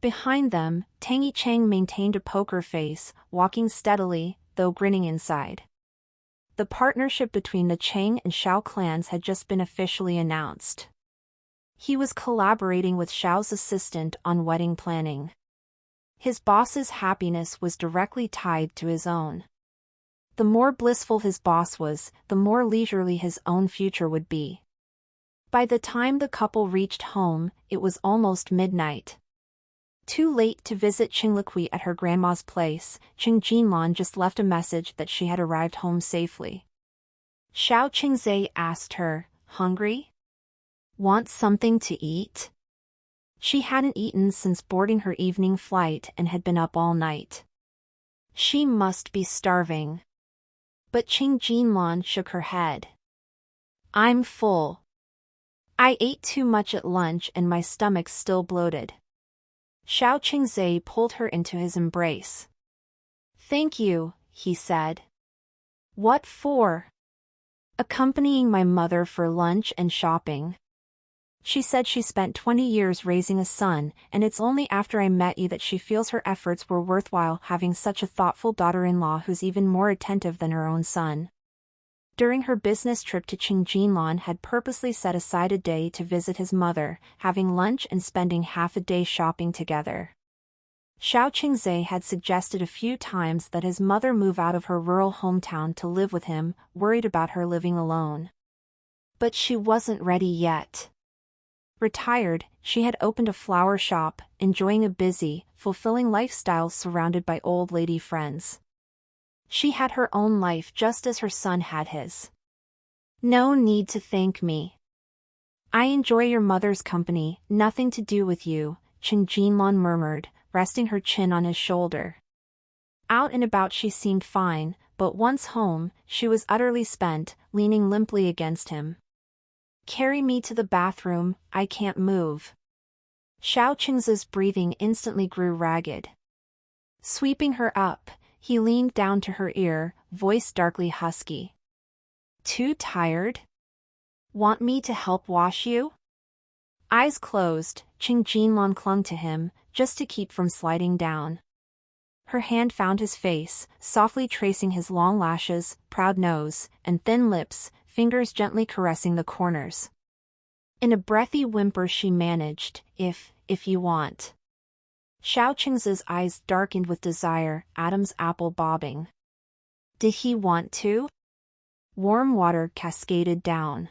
Behind them, Tangy Chang maintained a poker face, walking steadily, though grinning inside. The partnership between the Chang and Xiao clans had just been officially announced. He was collaborating with Xiao's assistant on wedding planning. His boss's happiness was directly tied to his own. The more blissful his boss was, the more leisurely his own future would be. By the time the couple reached home, it was almost midnight. Too late to visit Qing Liqui at her grandma's place, Qing Jinlan just left a message that she had arrived home safely. Xiao Qingzhe asked her, "Hungry? Want something to eat?" She hadn't eaten since boarding her evening flight and had been up all night. She must be starving. But Qing Jinlan shook her head. "I'm full. I ate too much at lunch and my stomach's still bloated." Xiao Qingzhe pulled her into his embrace. "Thank you," he said. "What for?" "Accompanying my mother for lunch and shopping. She said she spent 20 years raising a son, and it's only after I met you that she feels her efforts were worthwhile having such a thoughtful daughter-in-law who's even more attentive than her own son." During her business trip to Qing Jinlan had purposely set aside a day to visit his mother, having lunch and spending half a day shopping together. Xiao Qingzhe had suggested a few times that his mother move out of her rural hometown to live with him, worried about her living alone. But she wasn't ready yet. Retired, she had opened a flower shop, enjoying a busy, fulfilling lifestyle surrounded by old lady friends. She had her own life just as her son had his. "No need to thank me. I enjoy your mother's company, nothing to do with you," Qing Jinlan murmured, resting her chin on his shoulder. Out and about she seemed fine, but once home, she was utterly spent, leaning limply against him. "Carry me to the bathroom, I can't move." Xiao Qingzhe's breathing instantly grew ragged. Sweeping her up, he leaned down to her ear, voice darkly husky. "Too tired? Want me to help wash you?" Eyes closed, Qing Jinlan clung to him, just to keep from sliding down. Her hand found his face, softly tracing his long lashes, proud nose, and thin lips, fingers gently caressing the corners. In a breathy whimper she managed, if you want." Xiao Qingzhe's eyes darkened with desire, Adam's apple bobbing. Did he want to? Warm water cascaded down.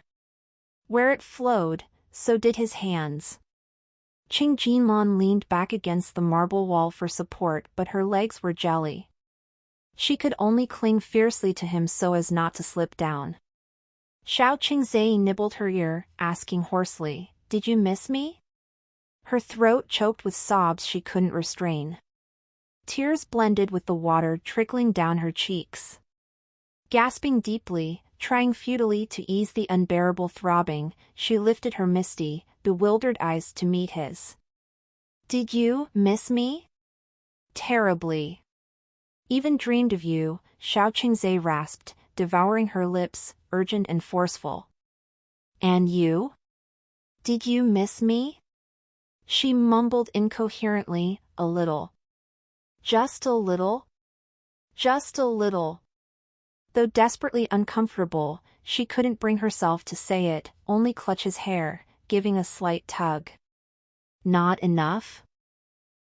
Where it flowed, so did his hands. Qing Jinlan leaned back against the marble wall for support, but her legs were jelly. She could only cling fiercely to him so as not to slip down. Xiao Qingzhe nibbled her ear, asking hoarsely, "Did you miss me?" Her throat choked with sobs she couldn't restrain. Tears blended with the water trickling down her cheeks. Gasping deeply, trying futilely to ease the unbearable throbbing, she lifted her misty, bewildered eyes to meet his. "Did you miss me?" "Terribly." Even dreamed of you, Xiao Qingzhe rasped, devouring her lips, urgent and forceful. And you? Did you miss me? She mumbled incoherently, a little. Just a little? Just a little. Though desperately uncomfortable, she couldn't bring herself to say it, only clutch his hair, giving a slight tug. Not enough?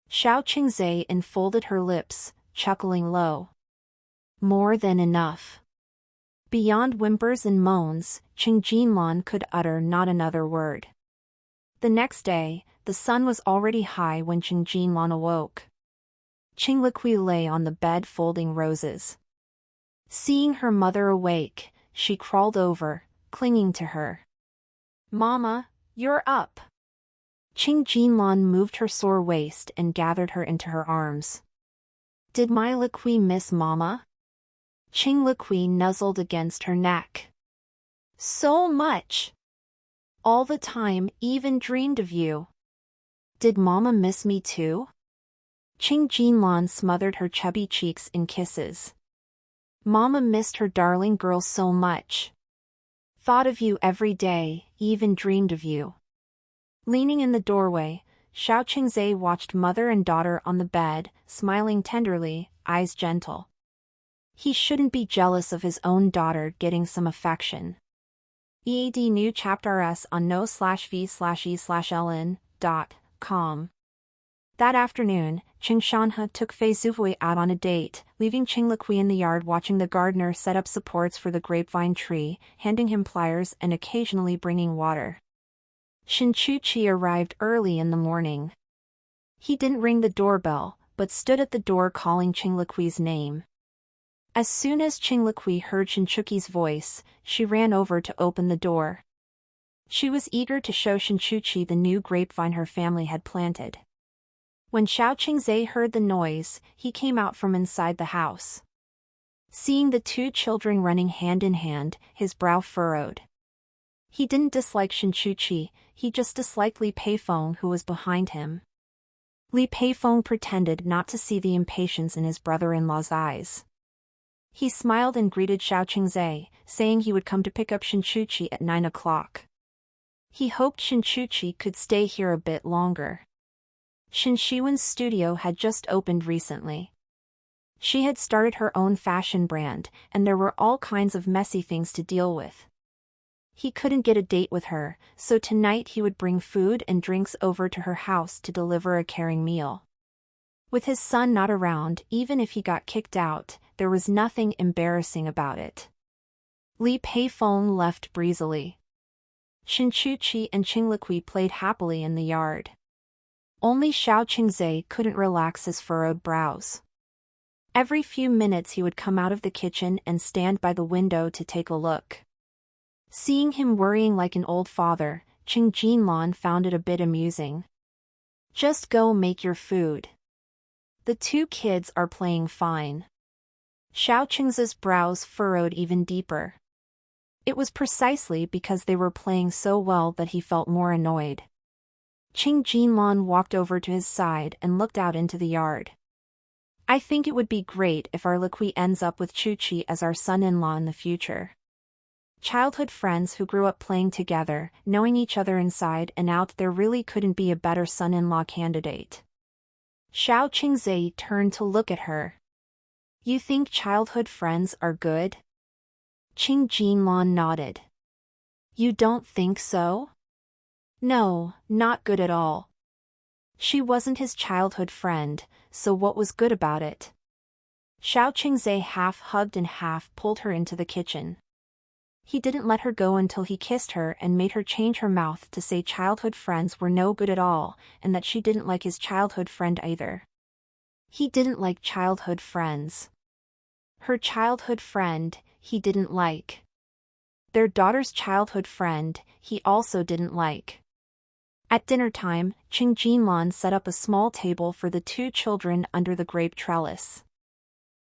Xiao Qingzhe enfolded her lips, chuckling low. More than enough. Beyond whimpers and moans, Qing Jinlan could utter not another word. The next day, the sun was already high when Qing Jinlan awoke. Qing Liqui lay on the bed folding roses. Seeing her mother awake, she crawled over, clinging to her. Mama, you're up. Qing Jinlan moved her sore waist and gathered her into her arms. Did my Liqui miss Mama? Qing Liqui nuzzled against her neck. So much. All the time, even dreamed of you. Did Mama miss me too? Qing Jinlan smothered her chubby cheeks in kisses. Mama missed her darling girl so much. Thought of you every day, even dreamed of you. Leaning in the doorway, Xiao Qingzhe watched mother and daughter on the bed, smiling tenderly, eyes gentle. He shouldn't be jealous of his own daughter getting some affection. EAD new chapter S on no/v/e/ln.com. That afternoon, Qing Shanhe took Fei Zufei out on a date, leaving Qing Liqui in the yard watching the gardener set up supports for the grapevine tree, handing him pliers and occasionally bringing water. Shin Chuqi arrived early in the morning. He didn't ring the doorbell, but stood at the door calling Qing Liqui's name. As soon as Qing Liqui heard Shin Chuqi's voice, she ran over to open the door. She was eager to show Shin Chuqi the new grapevine her family had planted. When Xiao Qingzhe heard the noise, he came out from inside the house. Seeing the two children running hand in hand, his brow furrowed. He didn't dislike Shin Chuqi, he just disliked Li Peifeng who was behind him. Li Peifeng pretended not to see the impatience in his brother-in-law's eyes. He smiled and greeted Xiao Qingzhe, saying he would come to pick up Shin Chuqi at 9 o'clock. He hoped Shin Chuqi could stay here a bit longer. Shin Shiwen's studio had just opened recently. She had started her own fashion brand, and there were all kinds of messy things to deal with. He couldn't get a date with her, so tonight he would bring food and drinks over to her house to deliver a caring meal. With his son not around, even if he got kicked out, there was nothing embarrassing about it. Li Peifeng left breezily. Shin Chuqi and Qing Liqui played happily in the yard. Only Xiao Qingzhe couldn't relax his furrowed brows. Every few minutes he would come out of the kitchen and stand by the window to take a look. Seeing him worrying like an old father, Qing Jinlan found it a bit amusing. Just go make your food. The two kids are playing fine. Xiao Qingzhe's brows furrowed even deeper. It was precisely because they were playing so well that he felt more annoyed. Qing Jinlan walked over to his side and looked out into the yard. I think it would be great if our Liqui ends up with Chuqi as our son-in-law in the future. Childhood friends who grew up playing together, knowing each other inside and out, there really couldn't be a better son-in-law candidate. Xiao Qingzhe turned to look at her. You think childhood friends are good? Qing Jinlan nodded. You don't think so? No, not good at all. She wasn't his childhood friend, so what was good about it? Xiao Qingzhe half hugged and half pulled her into the kitchen. He didn't let her go until he kissed her and made her change her mouth to say childhood friends were no good at all, and that she didn't like his childhood friend either. He didn't like childhood friends. Her childhood friend, he didn't like. Their daughter's childhood friend, he also didn't like. At dinner time, Qing Jinlan set up a small table for the two children under the grape trellis.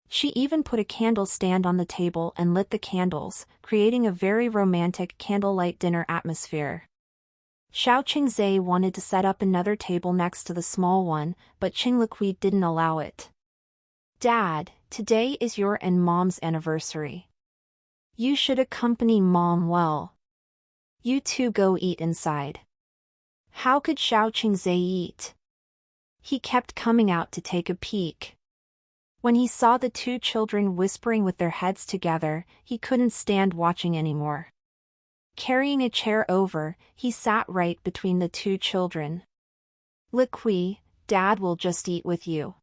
She even put a candle stand on the table and lit the candles, creating a very romantic candlelight dinner atmosphere. Xiao Qingzhe wanted to set up another table next to the small one, but Qing Liqui didn't allow it. Dad, today is your and Mom's anniversary. You should accompany Mom well. You two go eat inside. How could Xiao Qingze eat? He kept coming out to take a peek. When he saw the two children whispering with their heads together, he couldn't stand watching anymore. Carrying a chair over, he sat right between the two children. Liqui, Dad will just eat with you.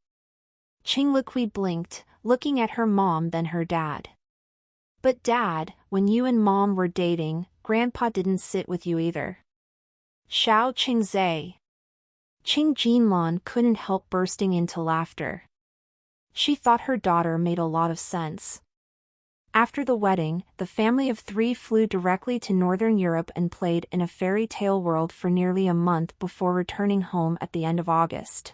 Qing Liqui blinked, looking at her mom then her dad. But Dad, when you and Mom were dating, Grandpa didn't sit with you either. Xiao Qingze. Qing Jinlan couldn't help bursting into laughter. She thought her daughter made a lot of sense. After the wedding, the family of three flew directly to Northern Europe and played in a fairy tale world for nearly a month before returning home at the end of August.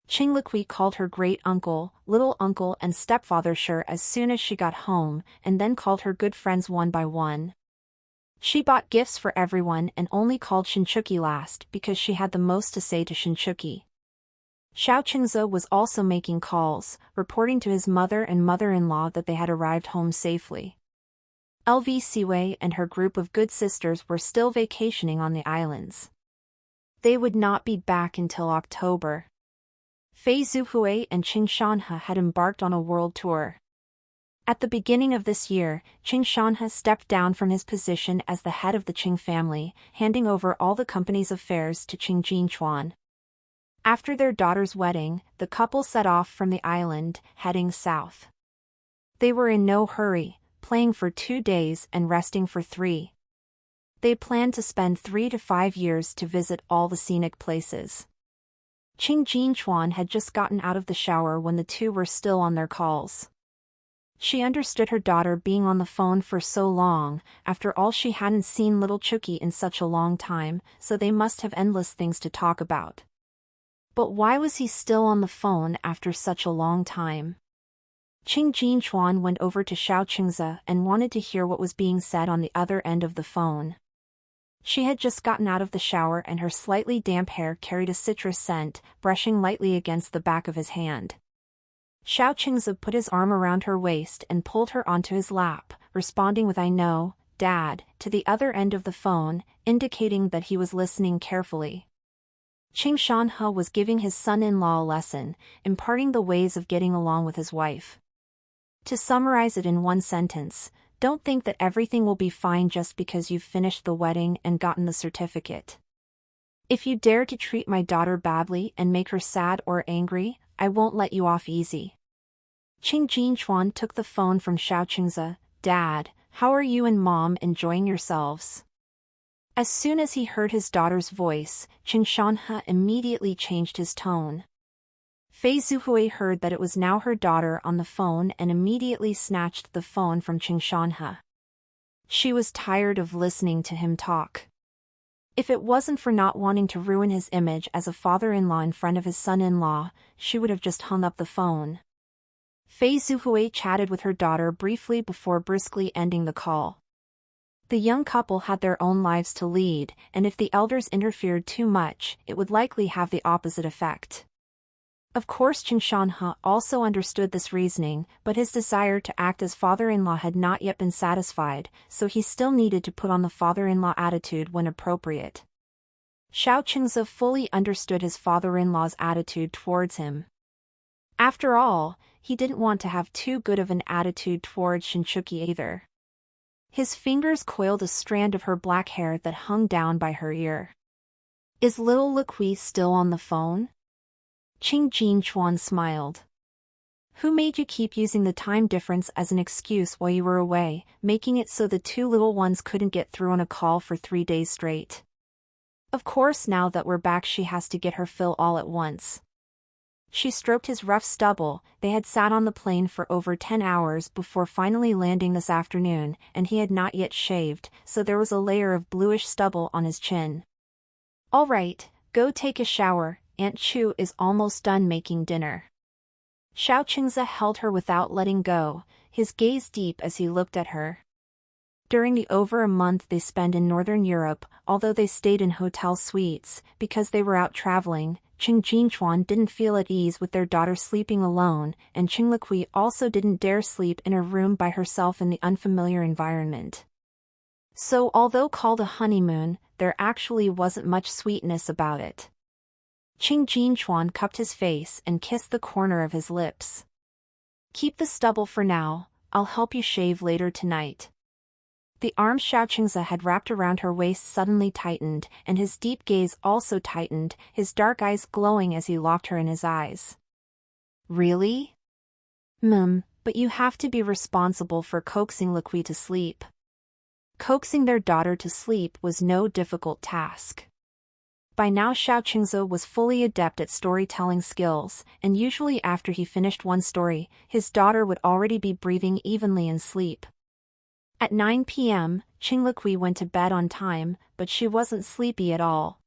Qing Liqui called her great-uncle, little uncle and stepfather Shi as soon as she got home, and then called her good friends one by one. She bought gifts for everyone and only called Shinchuki last because she had the most to say to Shinchuki. Xiao Qingze was also making calls, reporting to his mother and mother-in-law that they had arrived home safely. LV Siwei and her group of good sisters were still vacationing on the islands. They would not be back until October. Fei Zuhui and Qing Shanhe had embarked on a world tour. At the beginning of this year, Qing Shanhe stepped down from his position as the head of the Qing family, handing over all the company's affairs to Qing Jinchuan. After their daughter's wedding, the couple set off from the island, heading south. They were in no hurry, playing for 2 days and resting for 3. They planned to spend 3 to 5 years to visit all the scenic places. Qing Jinchuan had just gotten out of the shower when the two were still on their calls. She understood her daughter being on the phone for so long. After all, she hadn't seen little Chuki in such a long time, so they must have endless things to talk about. But why was he still on the phone after such a long time? Qing Jinchuan went over to Xiao Qingze and wanted to hear what was being said on the other end of the phone. She had just gotten out of the shower and her slightly damp hair carried a citrus scent, brushing lightly against the back of his hand. Xiao Qingze put his arm around her waist and pulled her onto his lap, responding with "I know, Dad," to the other end of the phone, indicating that he was listening carefully. Qing Shanhe was giving his son-in-law a lesson, imparting the ways of getting along with his wife. To summarize it in one sentence, don't think that everything will be fine just because you've finished the wedding and gotten the certificate. If you dare to treat my daughter badly and make her sad or angry, I won't let you off easy. Qing Jinchuan took the phone from Xiao Qingze. Dad, how are you and Mom enjoying yourselves? As soon as he heard his daughter's voice, Qing Shanhe immediately changed his tone. Fei Zuhui heard that it was now her daughter on the phone and immediately snatched the phone from Qing Shanhe. She was tired of listening to him talk. If it wasn't for not wanting to ruin his image as a father-in-law in front of his son-in-law, she would have just hung up the phone. Fei Zuhui chatted with her daughter briefly before briskly ending the call. The young couple had their own lives to lead, and if the elders interfered too much, it would likely have the opposite effect. Of course Qing Shanhe also understood this reasoning, but his desire to act as father-in-law had not yet been satisfied, so he still needed to put on the father-in-law attitude when appropriate. Xiao Qingze fully understood his father-in-law's attitude towards him. After all, he didn't want to have too good of an attitude towards Shinchuki either. His fingers coiled a strand of her black hair that hung down by her ear. Is little Liqui still on the phone? Qing Jinchuan smiled. Who made you keep using the time difference as an excuse while you were away, making it so the two little ones couldn't get through on a call for 3 days straight? Of course now that we're back she has to get her fill all at once. She stroked his rough stubble. They had sat on the plane for over 10 hours before finally landing this afternoon, and he had not yet shaved, so there was a layer of bluish stubble on his chin. All right, go take a shower, Aunt Chu is almost done making dinner. Xiao Qingze held her without letting go, his gaze deep as he looked at her. During the over a month they spent in Northern Europe, although they stayed in hotel suites, because they were out traveling, Qing Jinchuan didn't feel at ease with their daughter sleeping alone, and Qing Liqui also didn't dare sleep in a room by herself in the unfamiliar environment. So although called a honeymoon, there actually wasn't much sweetness about it. Qing Jinchuan cupped his face and kissed the corner of his lips. "Keep the stubble for now, I'll help you shave later tonight." The arm Xiaoqingze had wrapped around her waist suddenly tightened, and his deep gaze also tightened, his dark eyes glowing as he locked her in his eyes. "Really? But you have to be responsible for coaxing Liqui to sleep." Coaxing their daughter to sleep was no difficult task. By now Xiaoqingze was fully adept at storytelling skills, and usually after he finished one story, his daughter would already be breathing evenly in sleep. At 9 p.m., Qing Liqui went to bed on time, but she wasn't sleepy at all.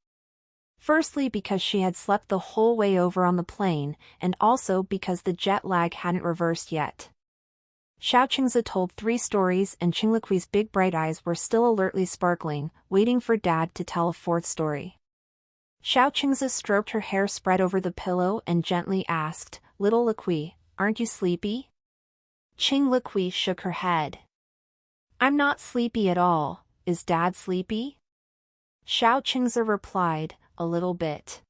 Firstly because she had slept the whole way over on the plane, and also because the jet lag hadn't reversed yet. Xiaoqingze told 3 stories and Qing Liqui's big bright eyes were still alertly sparkling, waiting for Dad to tell a 4th story. Xiaoqingze stroked her hair spread over the pillow and gently asked, "Little Liqui, aren't you sleepy?" Qing Liqui shook her head. "I'm not sleepy at all. Is Dad sleepy?" Xiaoqingze replied, "A little bit."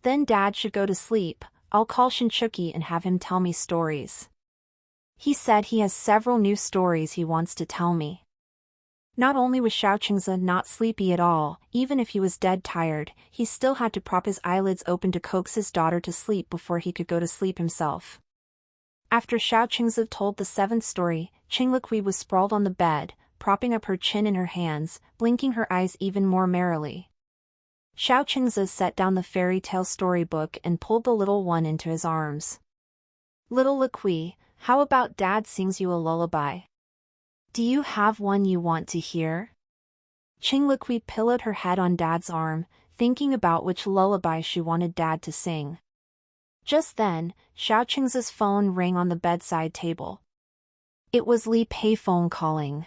"Then Dad should go to sleep. I'll call Shinchuki and have him tell me stories. He said he has several new stories he wants to tell me." Not only was Xiaoqingze not sleepy at all, even if he was dead tired, he still had to prop his eyelids open to coax his daughter to sleep before he could go to sleep himself. After Xiaoqingze told the 7th story, Qing Liqui was sprawled on the bed, propping up her chin in her hands, blinking her eyes even more merrily. Xiaoqingze set down the fairy tale storybook and pulled the little one into his arms. "Little Liqui, how about Dad sings you a lullaby? Do you have one you want to hear?" Qing Liqui pillowed her head on Dad's arm, thinking about which lullaby she wanted Dad to sing. Just then, Xiaoqingze's phone rang on the bedside table. It was Li Peiphone calling.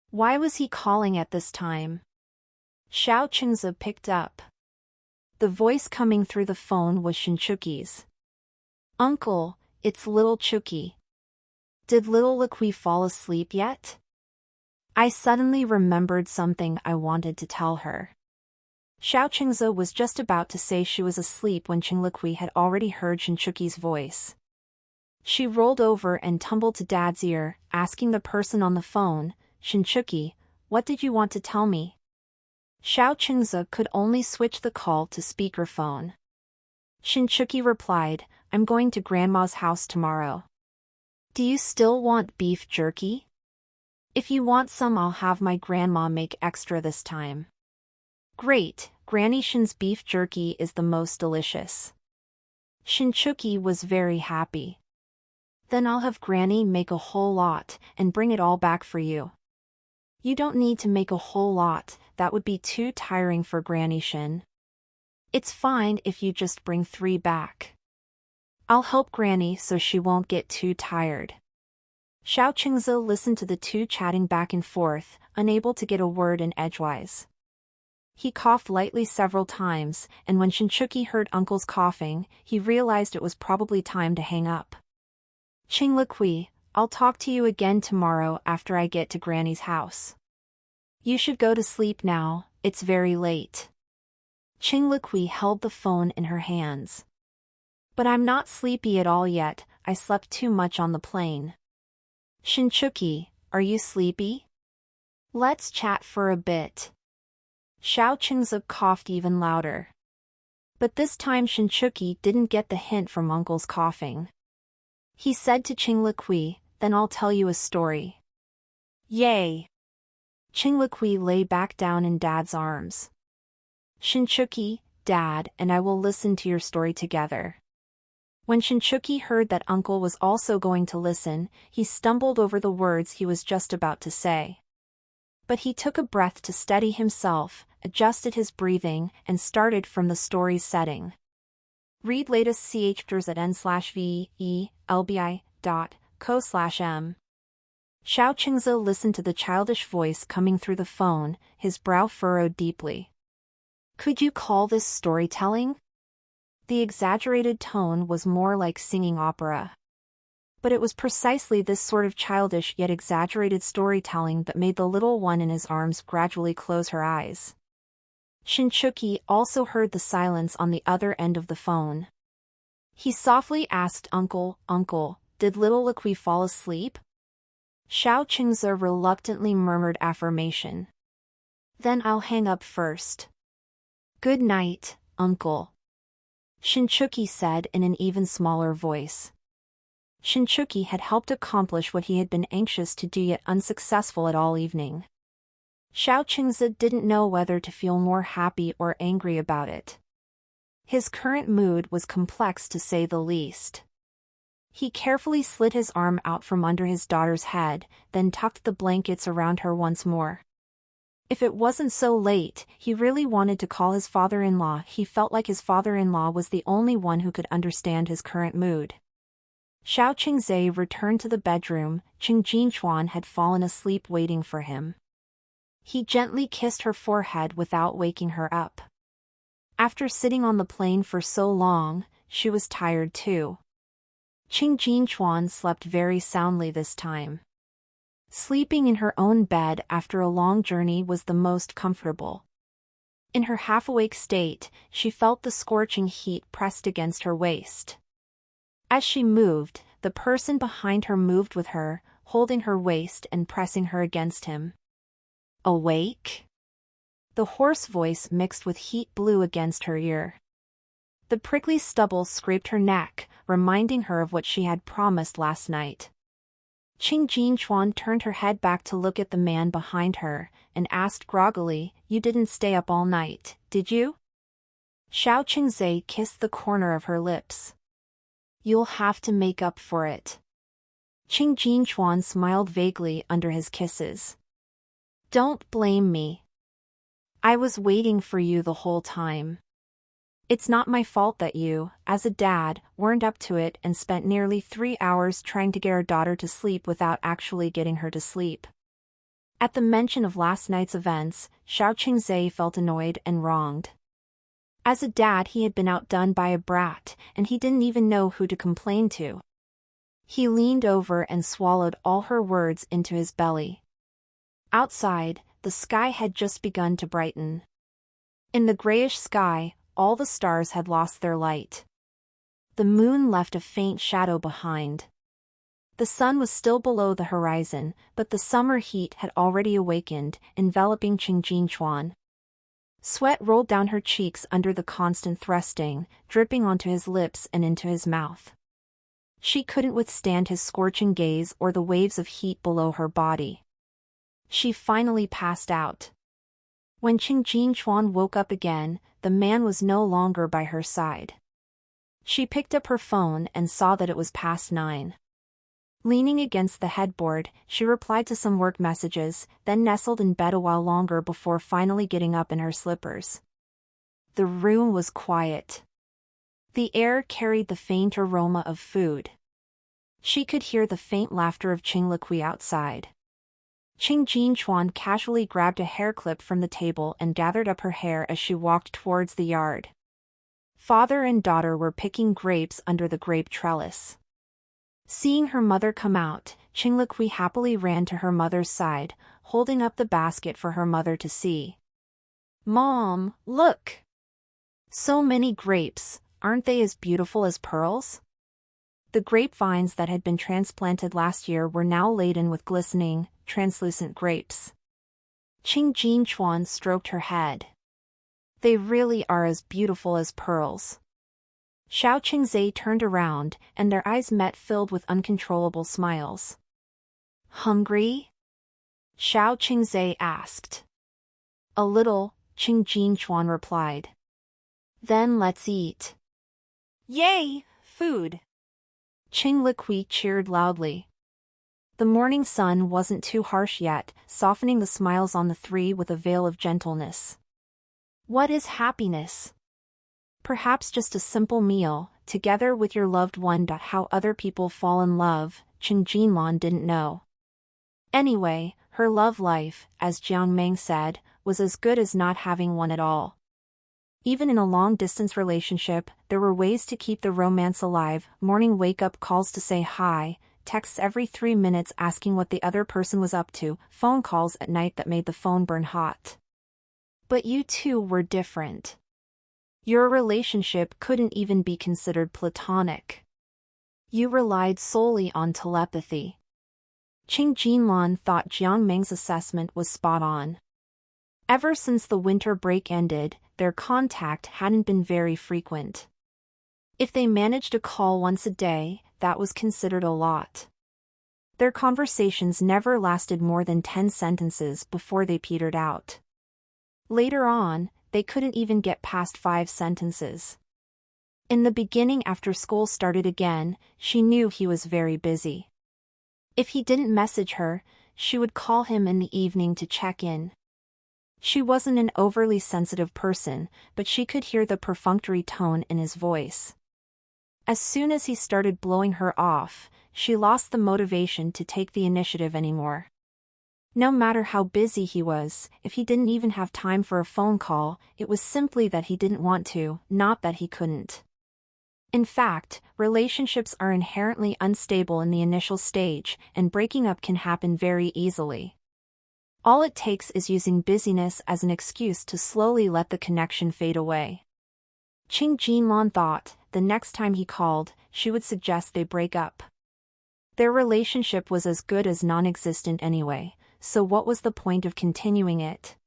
Why was he calling at this time? Xiaoqingze picked up. The voice coming through the phone was Shinchuki's. "Uncle, it's little Chuki. Did little Liqui fall asleep yet? I suddenly remembered something I wanted to tell her." Xiaoqingze was just about to say she was asleep when Qing Liqui had already heard Shinchuki's voice. She rolled over and tumbled to Dad's ear, asking the person on the phone, "Shinchuki, what did you want to tell me?" Xiaoqingze could only switch the call to speakerphone. Shinchuki replied, "I'm going to Grandma's house tomorrow. Do you still want beef jerky? If you want some, I'll have my grandma make extra this time." "Great, Granny Shin's beef jerky is the most delicious." Shinchuki was very happy. "Then I'll have Granny make a whole lot, and bring it all back for you." "You don't need to make a whole lot, that would be too tiring for Granny Shin. It's fine if you just bring 3 back. I'll help Granny so she won't get too tired." Xiaoqingze listened to the two chatting back and forth, unable to get a word in edgewise. He coughed lightly several times, and when Shinchuki heard Uncle's coughing, he realized it was probably time to hang up. "Qing Liqui, I'll talk to you again tomorrow after I get to Granny's house. You should go to sleep now, it's very late." Qing Liqui held the phone in her hands. "But I'm not sleepy at all yet, I slept too much on the plane." "Shinchuki, are you sleepy? Let's chat for a bit." Xiaoqingze coughed even louder. But this time Shinchuki didn't get the hint from Uncle's coughing. He said to Qing Liqui, "Then I'll tell you a story." "Yay!" Qing Liqui lay back down in Dad's arms. "Shinchuki, Dad and I will listen to your story together." When Shinchuki heard that Uncle was also going to listen, he stumbled over the words he was just about to say. But he took a breath to steady himself, adjusted his breathing, and started from the story's setting. Read latest chapters at n/ve.lbi.co/m. Xiao Qingze listened to the childish voice coming through the phone, his brow furrowed deeply. Could you call this storytelling? The exaggerated tone was more like singing opera. But it was precisely this sort of childish yet exaggerated storytelling that made the little one in his arms gradually close her eyes. Shinchuki also heard the silence on the other end of the phone. He softly asked, "Uncle, did little Liqui fall asleep?" Xiao Qingze reluctantly murmured affirmation. Then I'll hang up first. Good night, uncle. Shinchuki said in an even smaller voice. Shinchuki had helped accomplish what he had been anxious to do yet unsuccessful at all evening. Xiao Qingze didn't know whether to feel more happy or angry about it. His current mood was complex to say the least. He carefully slid his arm out from under his daughter's head, then tucked the blankets around her once more. If it wasn't so late, he really wanted to call his father-in-law. He felt like his father-in-law was the only one who could understand his current mood. Xiao Qingze returned to the bedroom. Qing Jinchuan had fallen asleep waiting for him. He gently kissed her forehead without waking her up. After sitting on the plane for so long, she was tired too. Qing Jinchuan slept very soundly this time. Sleeping in her own bed after a long journey was the most comfortable. In her half-awake state, she felt the scorching heat pressed against her waist. As she moved, the person behind her moved with her, holding her waist and pressing her against him. Awake? The hoarse voice mixed with heat blew against her ear. The prickly stubble scraped her neck, reminding her of what she had promised last night. Qing Jinchuan turned her head back to look at the man behind her, and asked groggily, "You didn't stay up all night, did you?" Xiao Qingze kissed the corner of her lips. "You'll have to make up for it." Qing Jinchuan smiled vaguely under his kisses. "Don't blame me. I was waiting for you the whole time. It's not my fault that you, as a dad, weren't up to it and spent nearly 3 hours trying to get our daughter to sleep without actually getting her to sleep." At the mention of last night's events, Xiao Qingze felt annoyed and wronged. As a dad, he had been outdone by a brat, and he didn't even know who to complain to. He leaned over and swallowed all her words into his belly. Outside, the sky had just begun to brighten. In the grayish sky, all the stars had lost their light. The moon left a faint shadow behind. The sun was still below the horizon, but the summer heat had already awakened, enveloping Qing Jinchuan. Sweat rolled down her cheeks under the constant thrusting, dripping onto his lips and into his mouth. She couldn't withstand his scorching gaze or the waves of heat below her body. She finally passed out. When Qing Jinchuan woke up again, the man was no longer by her side. She picked up her phone and saw that it was past 9. Leaning against the headboard, she replied to some work messages, then nestled in bed a while longer before finally getting up in her slippers. The room was quiet. The air carried the faint aroma of food. She could hear the faint laughter of Qing Liqui outside. Qing Jinchuan casually grabbed a hair clip from the table and gathered up her hair as she walked towards the yard. Father and daughter were picking grapes under the grape trellis. Seeing her mother come out, Qing Liqui happily ran to her mother's side, holding up the basket for her mother to see. "Mom, look! So many grapes, aren't they as beautiful as pearls?" The grapevines that had been transplanted last year were now laden with glistening, translucent grapes. Qing Jinchuan stroked her head. "They really are as beautiful as pearls." Xiao Qingze turned around, and their eyes met filled with uncontrollable smiles. "Hungry?" Xiao Qingze asked. "A little," Qing Jinchuan replied. "Then let's eat." "Yay, food!" Qing Liqui cheered loudly. The morning sun wasn't too harsh yet, softening the smiles on the three with a veil of gentleness. What is happiness? Perhaps just a simple meal, together with your loved one. How other people fall in love, Qing Jinlan didn't know. Anyway, her love life, as Jiang Meng said, was as good as not having one at all. Even in a long-distance relationship, there were ways to keep the romance alive: morning wake-up calls to say hi, texts every 3 minutes asking what the other person was up to, phone calls at night that made the phone burn hot. But you two were different. Your relationship couldn't even be considered platonic. You relied solely on telepathy. Qing Jinlan thought Jiang Meng's assessment was spot on. Ever since the winter break ended, their contact hadn't been very frequent. If they managed to call once a day, that was considered a lot. Their conversations never lasted more than 10 sentences before they petered out. Later on, they couldn't even get past 5 sentences. In the beginning, after school started again, she knew he was very busy. If he didn't message her, she would call him in the evening to check in. She wasn't an overly sensitive person, but she could hear the perfunctory tone in his voice. As soon as he started blowing her off, she lost the motivation to take the initiative anymore. No matter how busy he was, if he didn't even have time for a phone call, it was simply that he didn't want to, not that he couldn't. In fact, relationships are inherently unstable in the initial stage, and breaking up can happen very easily. All it takes is using busyness as an excuse to slowly let the connection fade away. Qing Jinlan thought, the next time he called, she would suggest they break up. Their relationship was as good as non-existent anyway, so what was the point of continuing it?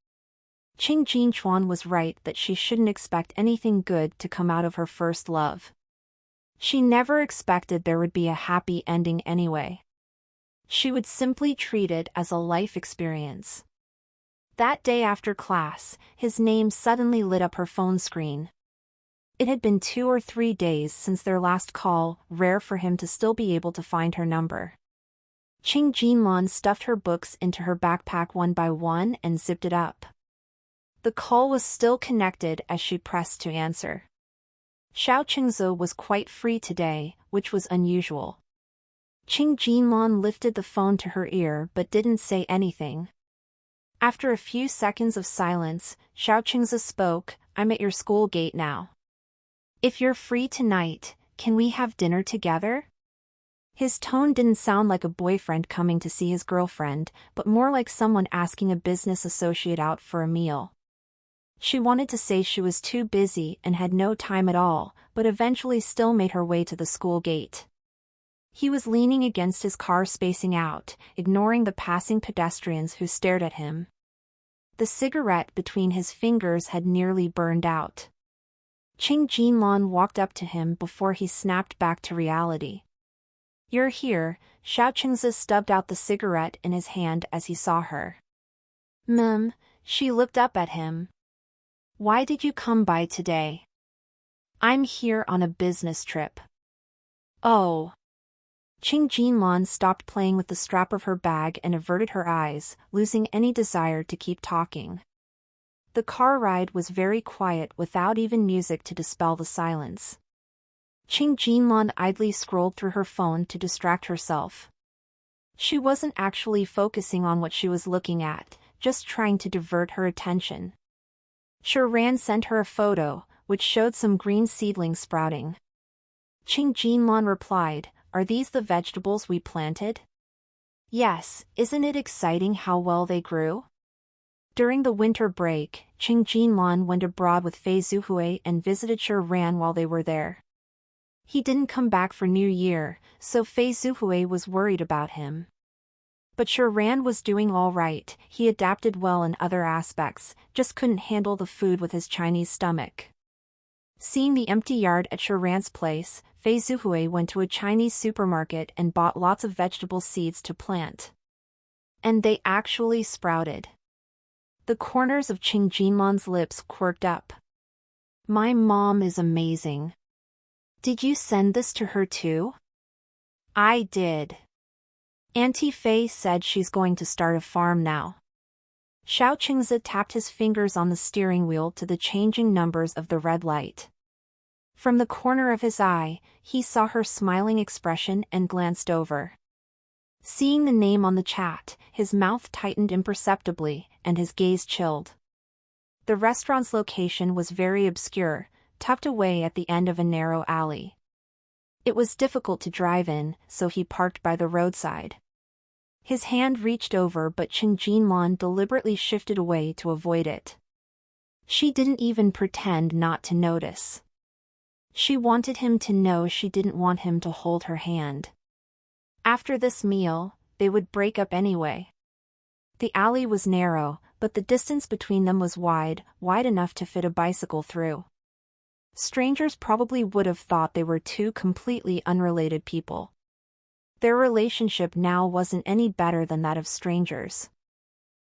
Qing Jinchuan was right that she shouldn't expect anything good to come out of her first love. She never expected there would be a happy ending anyway. She would simply treat it as a life experience. That day after class, his name suddenly lit up her phone screen. It had been 2 or 3 days since their last call, rare for him to still be able to find her number. Qing Jinlan stuffed her books into her backpack one by one and zipped it up. The call was still connected as she pressed to answer. Xiao Qingzi was quite free today, which was unusual. Qing Jinlan lifted the phone to her ear but didn't say anything. After a few seconds of silence, Xiao Qingzi spoke, "I'm at your school gate now. If you're free tonight, can we have dinner together?" His tone didn't sound like a boyfriend coming to see his girlfriend, but more like someone asking a business associate out for a meal. She wanted to say she was too busy and had no time at all, but eventually still made her way to the school gate. He was leaning against his car, spacing out, ignoring the passing pedestrians who stared at him. The cigarette between his fingers had nearly burned out. Qing Jinlan walked up to him before he snapped back to reality. "You're here." Xiao Qingzi stubbed out the cigarette in his hand as he saw her. She looked up at him. "Why did you come by today?" "I'm here on a business trip." "Oh." Qing Jinlan stopped playing with the strap of her bag and averted her eyes, losing any desire to keep talking. The car ride was very quiet without even music to dispel the silence. Qing Jinlan idly scrolled through her phone to distract herself. She wasn't actually focusing on what she was looking at, just trying to divert her attention. Shiran sent her a photo, which showed some green seedlings sprouting. Qing Jinlan replied, "Are these the vegetables we planted?" "Yes, isn't it exciting how well they grew?" During the winter break, Qing Jinlan went abroad with Fei Zuhui and visited Shiran while they were there. He didn't come back for New Year, so Fei Zuhui was worried about him. But Shiran was doing all right. He adapted well in other aspects, just couldn't handle the food with his Chinese stomach. Seeing the empty yard at Shiran's place, Fei Zuhui went to a Chinese supermarket and bought lots of vegetable seeds to plant. And they actually sprouted. The corners of Qing Jinlan's lips quirked up. "My mom is amazing. Did you send this to her too?" "I did. Auntie Fei said she's going to start a farm now." Xiao Qingzi tapped his fingers on the steering wheel to the changing numbers of the red light. From the corner of his eye, he saw her smiling expression and glanced over. Seeing the name on the chat, his mouth tightened imperceptibly, and his gaze chilled. The restaurant's location was very obscure, tucked away at the end of a narrow alley. It was difficult to drive in, so he parked by the roadside. His hand reached over, but Qing Jinlan deliberately shifted away to avoid it. She didn't even pretend not to notice. She wanted him to know she didn't want him to hold her hand. After this meal, they would break up anyway. The alley was narrow, but the distance between them was wide enough to fit a bicycle through. Strangers probably would have thought they were two completely unrelated people. Their relationship now wasn't any better than that of strangers.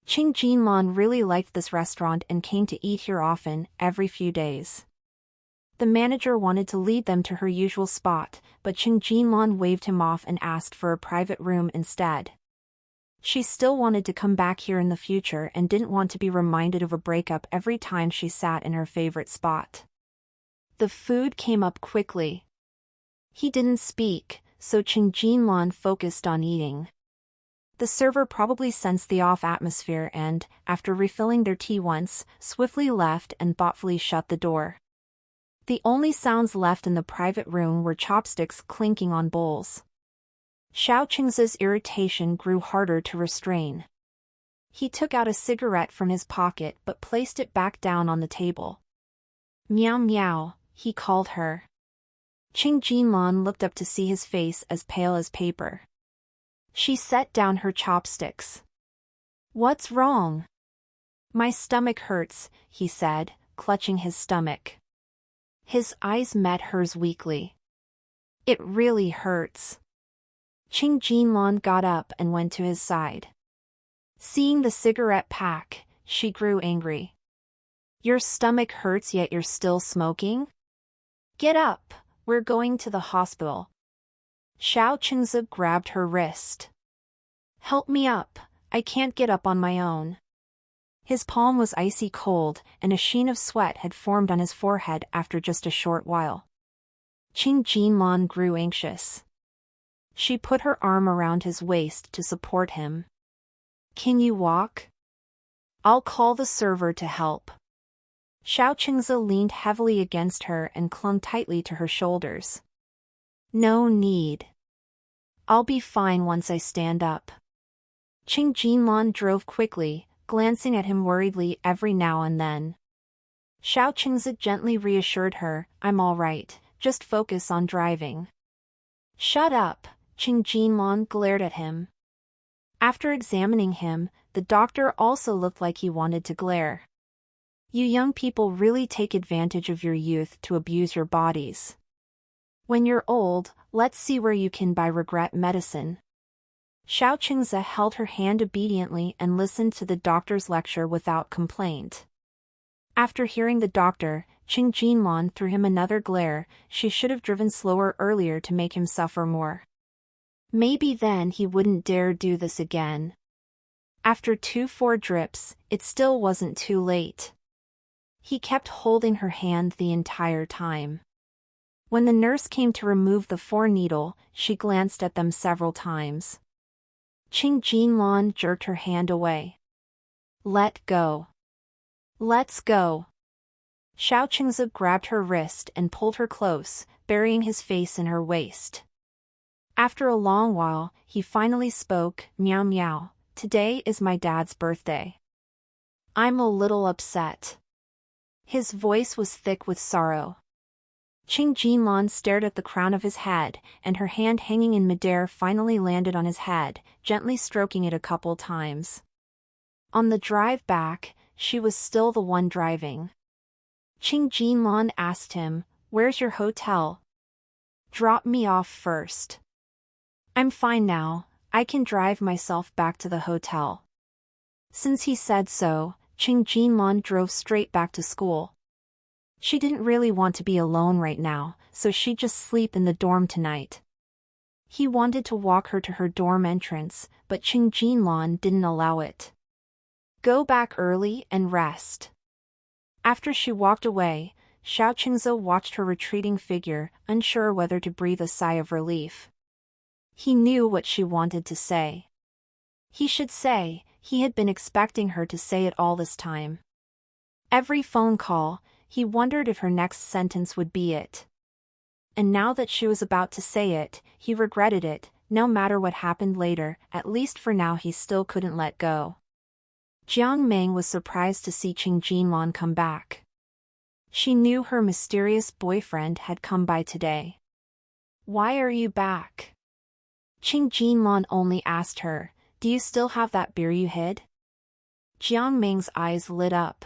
Qing Jinlan really liked this restaurant and came to eat here often, every few days. The manager wanted to lead them to her usual spot, but Qing Jinlan waved him off and asked for a private room instead. She still wanted to come back here in the future and didn't want to be reminded of a breakup every time she sat in her favorite spot. The food came up quickly. He didn't speak, so Qing Jinlan focused on eating. The server probably sensed the off atmosphere and, after refilling their tea once, swiftly left and thoughtfully shut the door. The only sounds left in the private room were chopsticks clinking on bowls. Xiao Qing's irritation grew harder to restrain. He took out a cigarette from his pocket but placed it back down on the table. Meow meow, he called her. Qing Jinlan looked up to see his face as pale as paper. She set down her chopsticks. What's wrong? My stomach hurts, he said, clutching his stomach. His eyes met hers weakly. It really hurts. Qing Jinlan got up and went to his side. Seeing the cigarette pack, she grew angry. Your stomach hurts yet you're still smoking? Get up, we're going to the hospital. Xiao Qingzi grabbed her wrist. Help me up, I can't get up on my own. His palm was icy cold, and a sheen of sweat had formed on his forehead after just a short while. Qing Jinlan grew anxious. She put her arm around his waist to support him. Can you walk? I'll call the server to help. Xiao Qingzi leaned heavily against her and clung tightly to her shoulders. No need. I'll be fine once I stand up. Qing Jinlan drove quickly, glancing at him worriedly every now and then. Xiao Qingzi gently reassured her, I'm all right, just focus on driving. Shut up, Qing Jinlan glared at him. After examining him, the doctor also looked like he wanted to glare. You young people really take advantage of your youth to abuse your bodies. When you're old, let's see where you can buy regret medicine. Xiao Qingzi held her hand obediently and listened to the doctor's lecture without complaint. After hearing the doctor, Qing Jinlan threw him another glare. She should have driven slower earlier to make him suffer more. Maybe then he wouldn't dare do this again. After 2-4 drips, it still wasn't too late. He kept holding her hand the entire time. When the nurse came to remove the 4 needle, she glanced at them several times. Qing Jinlan jerked her hand away. Let go. Let's go. Xiao Qingzi grabbed her wrist and pulled her close, burying his face in her waist. After a long while, he finally spoke, meow meow, today is my dad's birthday. I'm a little upset. His voice was thick with sorrow. Qing Jinlan stared at the crown of his head, and her hand hanging in midair finally landed on his head, gently stroking it a couple times. On the drive back, she was still the one driving. Qing Jinlan asked him, Where's your hotel? Drop me off first. I'm fine now, I can drive myself back to the hotel. Since he said so, Qing Jinlan drove straight back to school. She didn't really want to be alone right now, so she'd just sleep in the dorm tonight. He wanted to walk her to her dorm entrance, but Qing Jinlan didn't allow it. Go back early and rest. After she walked away, Xiao Qingzi watched her retreating figure, unsure whether to breathe a sigh of relief. He knew what she wanted to say. He should say, he had been expecting her to say it all this time. Every phone call, he wondered if her next sentence would be it. And now that she was about to say it, he regretted it. No matter what happened later, at least for now he still couldn't let go. Jiang Meng was surprised to see Qing Jinlan come back. She knew her mysterious boyfriend had come by today. "Why are you back?" Qing Jinlan only asked her, "Do you still have that beer you hid?" Jiang Meng's eyes lit up.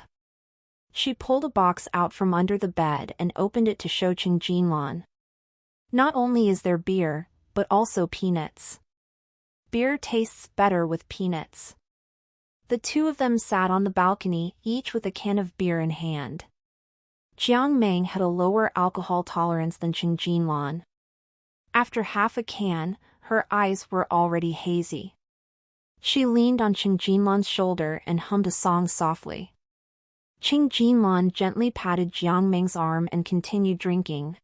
She pulled a box out from under the bed and opened it to show Qing Jinlan. Not only is there beer, but also peanuts. Beer tastes better with peanuts. The two of them sat on the balcony, each with a can of beer in hand. Jiang Meng had a lower alcohol tolerance than Qing Jinlan. After half a can, her eyes were already hazy. She leaned on Qing Jinlan's shoulder and hummed a song softly. Qing Jinlan gently patted Jiang Meng's arm and continued drinking.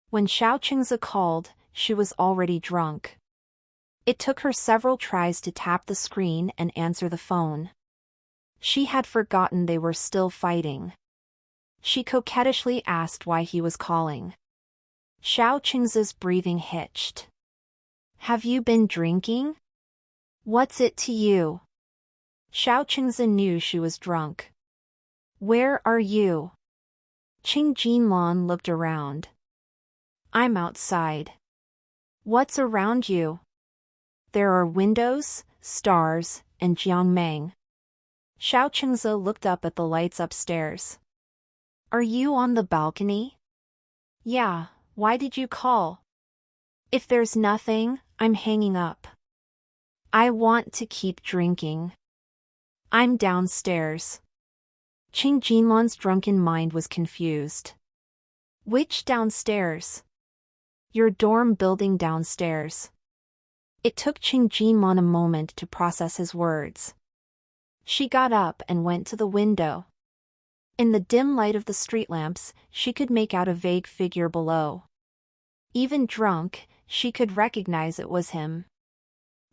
When Xiao Qingze called, she was already drunk. It took her several tries to tap the screen and answer the phone. She had forgotten they were still fighting. She coquettishly asked why he was calling. Xiao Qingze's breathing hitched. "Have you been drinking? What's it to you?" Xiao Qingze knew she was drunk. "Where are you?" Qing Jinlan looked around. "I'm outside." "What's around you?" "There are windows, stars, and Jiang Meng." Xiao Qingze looked up at the lights upstairs. "Are you on the balcony?" "Yeah, why did you call?" "If there's nothing, I'm hanging up. I want to keep drinking. I'm downstairs." Qing Jinlan's drunken mind was confused. "Which downstairs?" "Your dorm building downstairs." It took Qing Jinlan a moment to process his words. She got up and went to the window. In the dim light of the street lamps, she could make out a vague figure below. Even drunk, she could recognize it was him.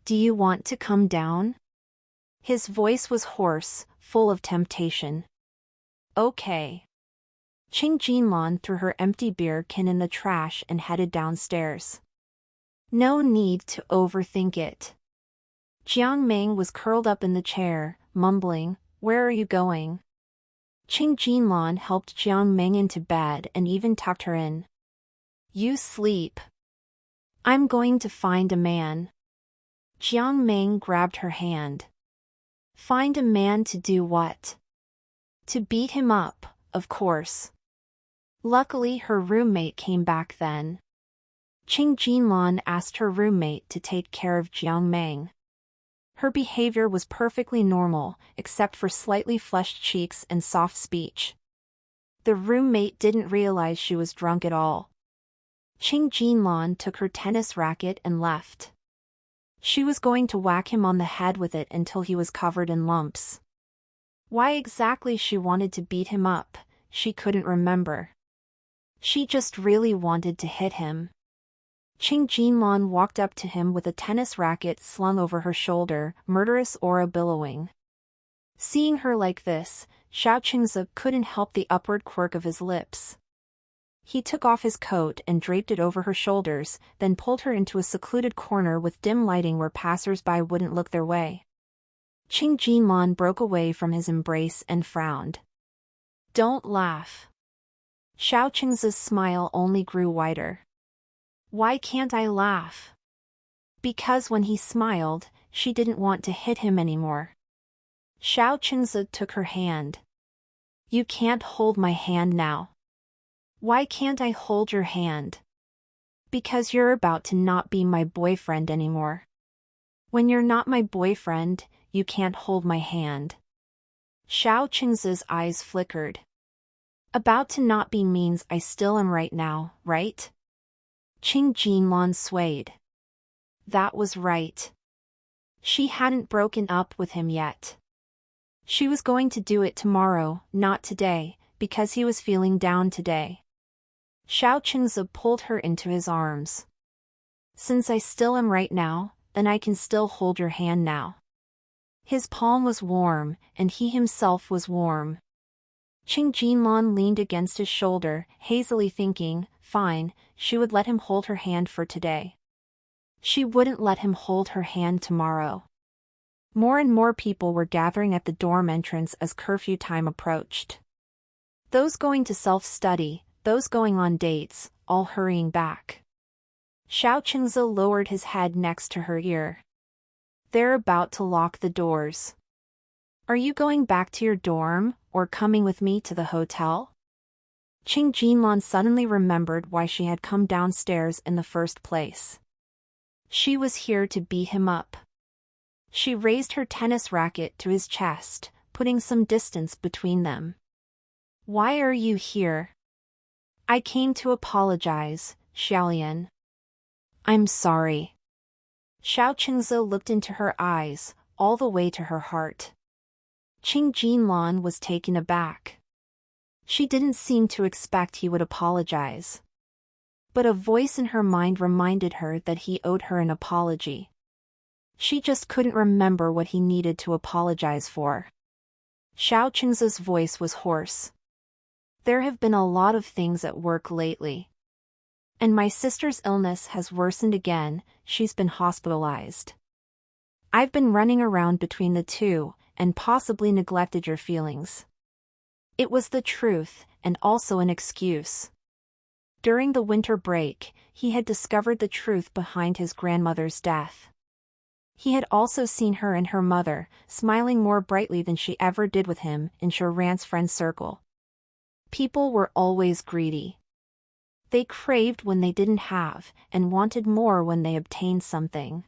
"Do you want to come down?" His voice was hoarse, full of temptation. "Okay." Qing Jinlan threw her empty beer can in the trash and headed downstairs. No need to overthink it. Jiang Meng was curled up in the chair, mumbling, "Where are you going?" Qing Jinlan helped Jiang Meng into bed and even tucked her in. "You sleep. I'm going to find a man." Jiang Meng grabbed her hand. "Find a man to do what?" "To beat him up, of course." Luckily her roommate came back then. Qing Jinlan asked her roommate to take care of Jiang Meng. Her behavior was perfectly normal, except for slightly flushed cheeks and soft speech. The roommate didn't realize she was drunk at all. Qing Jinlan took her tennis racket and left. She was going to whack him on the head with it until he was covered in lumps. Why exactly she wanted to beat him up, she couldn't remember. She just really wanted to hit him. Qing Jinlan walked up to him with a tennis racket slung over her shoulder, murderous aura billowing. Seeing her like this, Xiao Qingze couldn't help the upward quirk of his lips. He took off his coat and draped it over her shoulders, then pulled her into a secluded corner with dim lighting where passers-by wouldn't look their way. Qing Jinlan broke away from his embrace and frowned. "Don't laugh." Xiao Qingze's smile only grew wider. "Why can't I laugh?" Because when he smiled, she didn't want to hit him anymore. Xiao Qingze took her hand. "You can't hold my hand now." "Why can't I hold your hand?" "Because you're about to not be my boyfriend anymore. When you're not my boyfriend, you can't hold my hand." Xiao Qingze's eyes flickered. "About to not be means I still am right now, right?" Qing Jinlan swayed. That was right. She hadn't broken up with him yet. She was going to do it tomorrow, not today, because he was feeling down today. Xiao Qingze pulled her into his arms. Since I still am right now, then I can still hold your hand now. His palm was warm, and he himself was warm. Qing Jinlan leaned against his shoulder, hazily thinking, fine, she would let him hold her hand for today. She wouldn't let him hold her hand tomorrow. More and more people were gathering at the dorm entrance as curfew time approached. Those going to self-study, those going on dates, all hurrying back. Xiao Qingze lowered his head next to her ear. They're about to lock the doors. Are you going back to your dorm, or coming with me to the hotel? Qing Jinlan suddenly remembered why she had come downstairs in the first place. She was here to beat him up. She raised her tennis racket to his chest, putting some distance between them. Why are you here? I came to apologize, Xiaolian. I'm sorry. Xiao Qingze looked into her eyes, all the way to her heart. Qing Jinlan was taken aback. She didn't seem to expect he would apologize. But a voice in her mind reminded her that he owed her an apology. She just couldn't remember what he needed to apologize for. Xiao Qingze's voice was hoarse. There have been a lot of things at work lately. And my sister's illness has worsened again, she's been hospitalized. I've been running around between the two, and possibly neglected your feelings. It was the truth, and also an excuse. During the winter break, he had discovered the truth behind his grandmother's death. He had also seen her and her mother, smiling more brightly than she ever did with him in Sharan's friend circle. People were always greedy. They craved when they didn't have, and wanted more when they obtained something.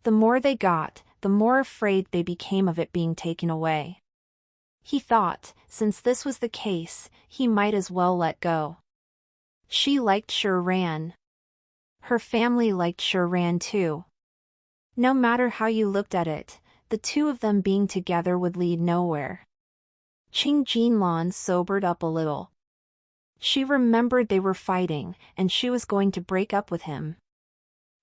The more they got, the more afraid they became of it being taken away. He thought, since this was the case, he might as well let go. She liked Sharan. Her family liked Sharan too. No matter how you looked at it, the two of them being together would lead nowhere. Qing Jinlan sobered up a little. She remembered they were fighting, and she was going to break up with him.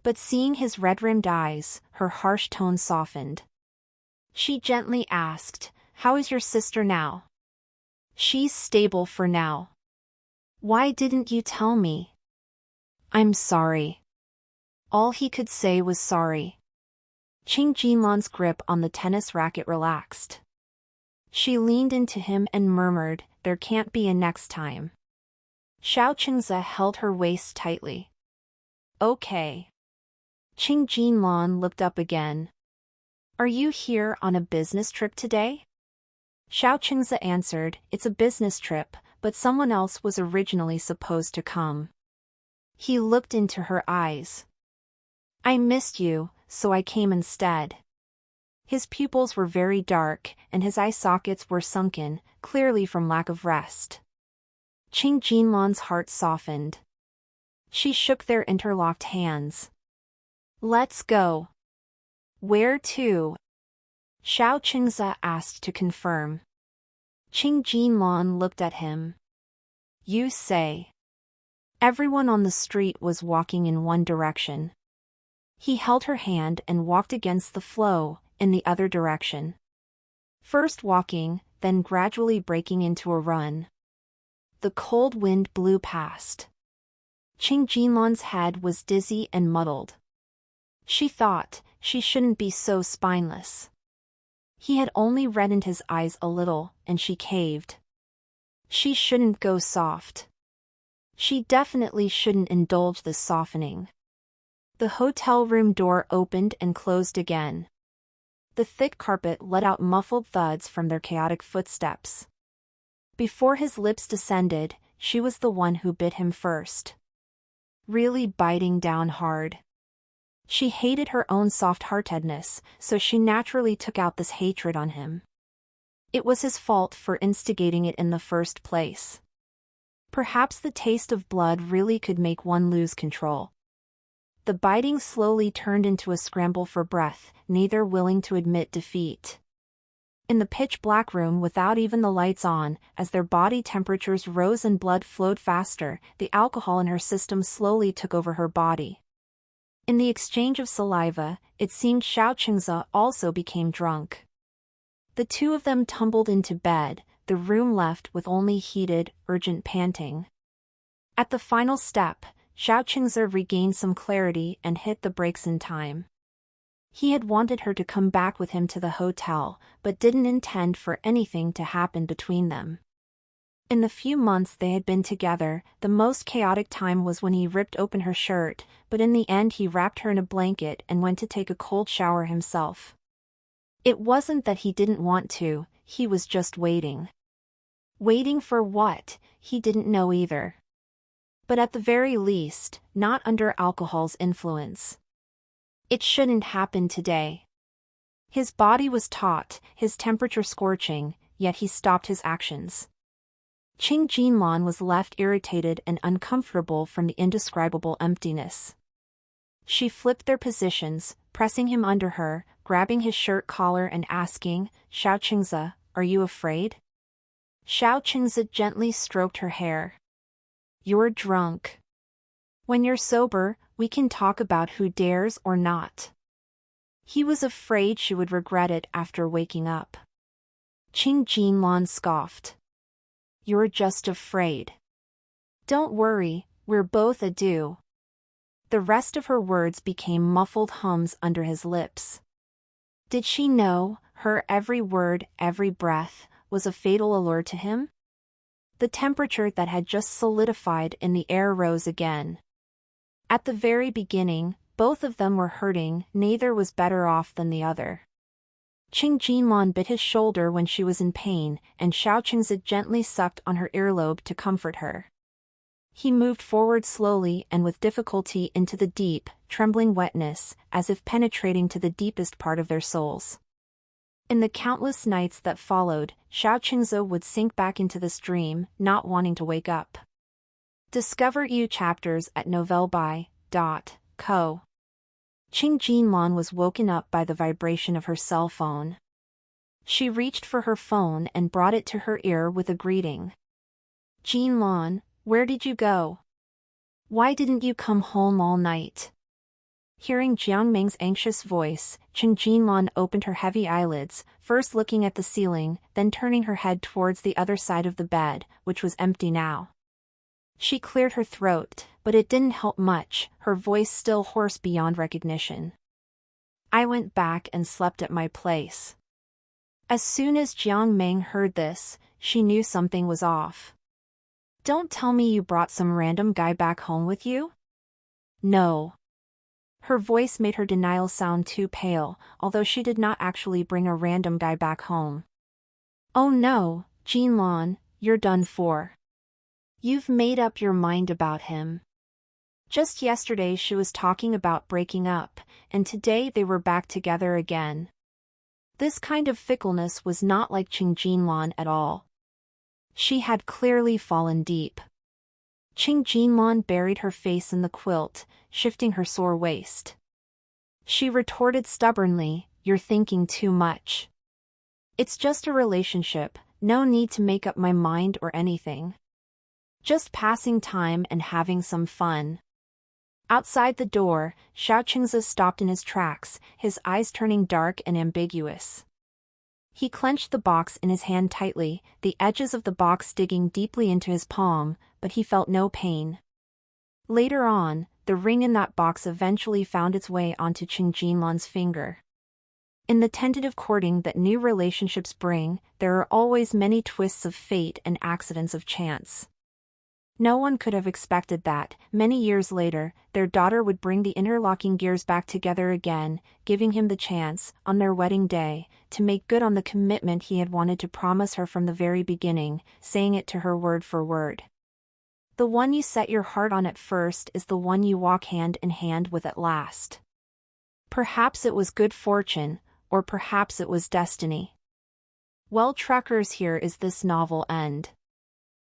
But seeing his red-rimmed eyes, her harsh tone softened. She gently asked, "How is your sister now?" "She's stable for now." "Why didn't you tell me?" "I'm sorry." All he could say was sorry. Qing Jinlan's grip on the tennis racket relaxed. She leaned into him and murmured, "There can't be a next time." Xiao Qingze held her waist tightly. "Okay." Qing Jinlan looked up again. "Are you here on a business trip today?" Xiao Qingze answered, "It's a business trip, but someone else was originally supposed to come." He looked into her eyes. "I missed you, so I came instead." His pupils were very dark, and his eye sockets were sunken, clearly from lack of rest. Qing Jinlan's heart softened. She shook their interlocked hands. "Let's go." "Where to?" Xiao Qingze asked to confirm. Qing Jinlan looked at him. "You say." Everyone on the street was walking in one direction. He held her hand and walked against the flow, in the other direction. First walking, then gradually breaking into a run. The cold wind blew past. Qing Jinlan's head was dizzy and muddled. She thought, she shouldn't be so spineless. He had only reddened his eyes a little, and she caved. She shouldn't go soft. She definitely shouldn't indulge this softening. The hotel room door opened and closed again. The thick carpet let out muffled thuds from their chaotic footsteps. Before his lips descended, she was the one who bit him first. Really biting down hard. She hated her own soft-heartedness, so she naturally took out this hatred on him. It was his fault for instigating it in the first place. Perhaps the taste of blood really could make one lose control. The biting slowly turned into a scramble for breath, neither willing to admit defeat. In the pitch-black room without even the lights on, as their body temperatures rose and blood flowed faster, the alcohol in her system slowly took over her body. In the exchange of saliva, it seemed Xiao Qingze also became drunk. The two of them tumbled into bed, the room left with only heated, urgent panting. At the final step, Xiao Qingze regained some clarity and hit the brakes in time. He had wanted her to come back with him to the hotel, but didn't intend for anything to happen between them. In the few months they had been together, the most chaotic time was when he ripped open her shirt, but in the end he wrapped her in a blanket and went to take a cold shower himself. It wasn't that he didn't want to, he was just waiting. Waiting for what, he didn't know either. But at the very least, not under alcohol's influence. It shouldn't happen today. His body was taut, his temperature scorching, yet he stopped his actions. Qing Jinlan was left irritated and uncomfortable from the indescribable emptiness. She flipped their positions, pressing him under her, grabbing his shirt collar and asking, "Xiao Qingze, are you afraid?" Xiao Qingze gently stroked her hair. "You're drunk. When you're sober, we can talk about who dares or not." He was afraid she would regret it after waking up. Qing Jinlan scoffed. "You're just afraid. Don't worry, we're both adieu." The rest of her words became muffled hums under his lips. Did she know, her every word, every breath, was a fatal allure to him? The temperature that had just solidified in the air rose again. At the very beginning, both of them were hurting, neither was better off than the other. Qing Jinlan bit his shoulder when she was in pain, and Xiao Qingze gently sucked on her earlobe to comfort her. He moved forward slowly and with difficulty into the deep, trembling wetness, as if penetrating to the deepest part of their souls. In the countless nights that followed, Xiao Qingze would sink back into this dream, not wanting to wake up. Discover new chapters at novelby.co. Qing Jinlan was woken up by the vibration of her cell phone. She reached for her phone and brought it to her ear with a greeting. "Jinlan, where did you go? Why didn't you come home all night?" Hearing Jiang Ming's anxious voice, Qing Jinlan opened her heavy eyelids, first looking at the ceiling, then turning her head towards the other side of the bed, which was empty now. She cleared her throat, but it didn't help much, her voice still hoarse beyond recognition. "I went back and slept at my place." As soon as Jiang Ming heard this, she knew something was off. "Don't tell me you brought some random guy back home with you?" "No." Her voice made her denial sound too pale, although she did not actually bring a random guy back home. "Oh no, Jinlan, you're done for. You've made up your mind about him. Just yesterday she was talking about breaking up, and today they were back together again." This kind of fickleness was not like Qing Jinlan at all. She had clearly fallen deep. Qing Jinlan buried her face in the quilt, shifting her sore waist. She retorted stubbornly, "You're thinking too much. It's just a relationship, no need to make up my mind or anything. Just passing time and having some fun." Outside the door, Xiao Qingze stopped in his tracks, his eyes turning dark and ambiguous. He clenched the box in his hand tightly, the edges of the box digging deeply into his palm, but he felt no pain. Later on, the ring in that box eventually found its way onto Qing Jinlan's finger. In the tentative courting that new relationships bring, there are always many twists of fate and accidents of chance. No one could have expected that, many years later, their daughter would bring the interlocking gears back together again, giving him the chance, on their wedding day, to make good on the commitment he had wanted to promise her from the very beginning, saying it to her word for word. The one you set your heart on at first is the one you walk hand in hand with at last. Perhaps it was good fortune, or perhaps it was destiny. Well, truckers, here is this novel end.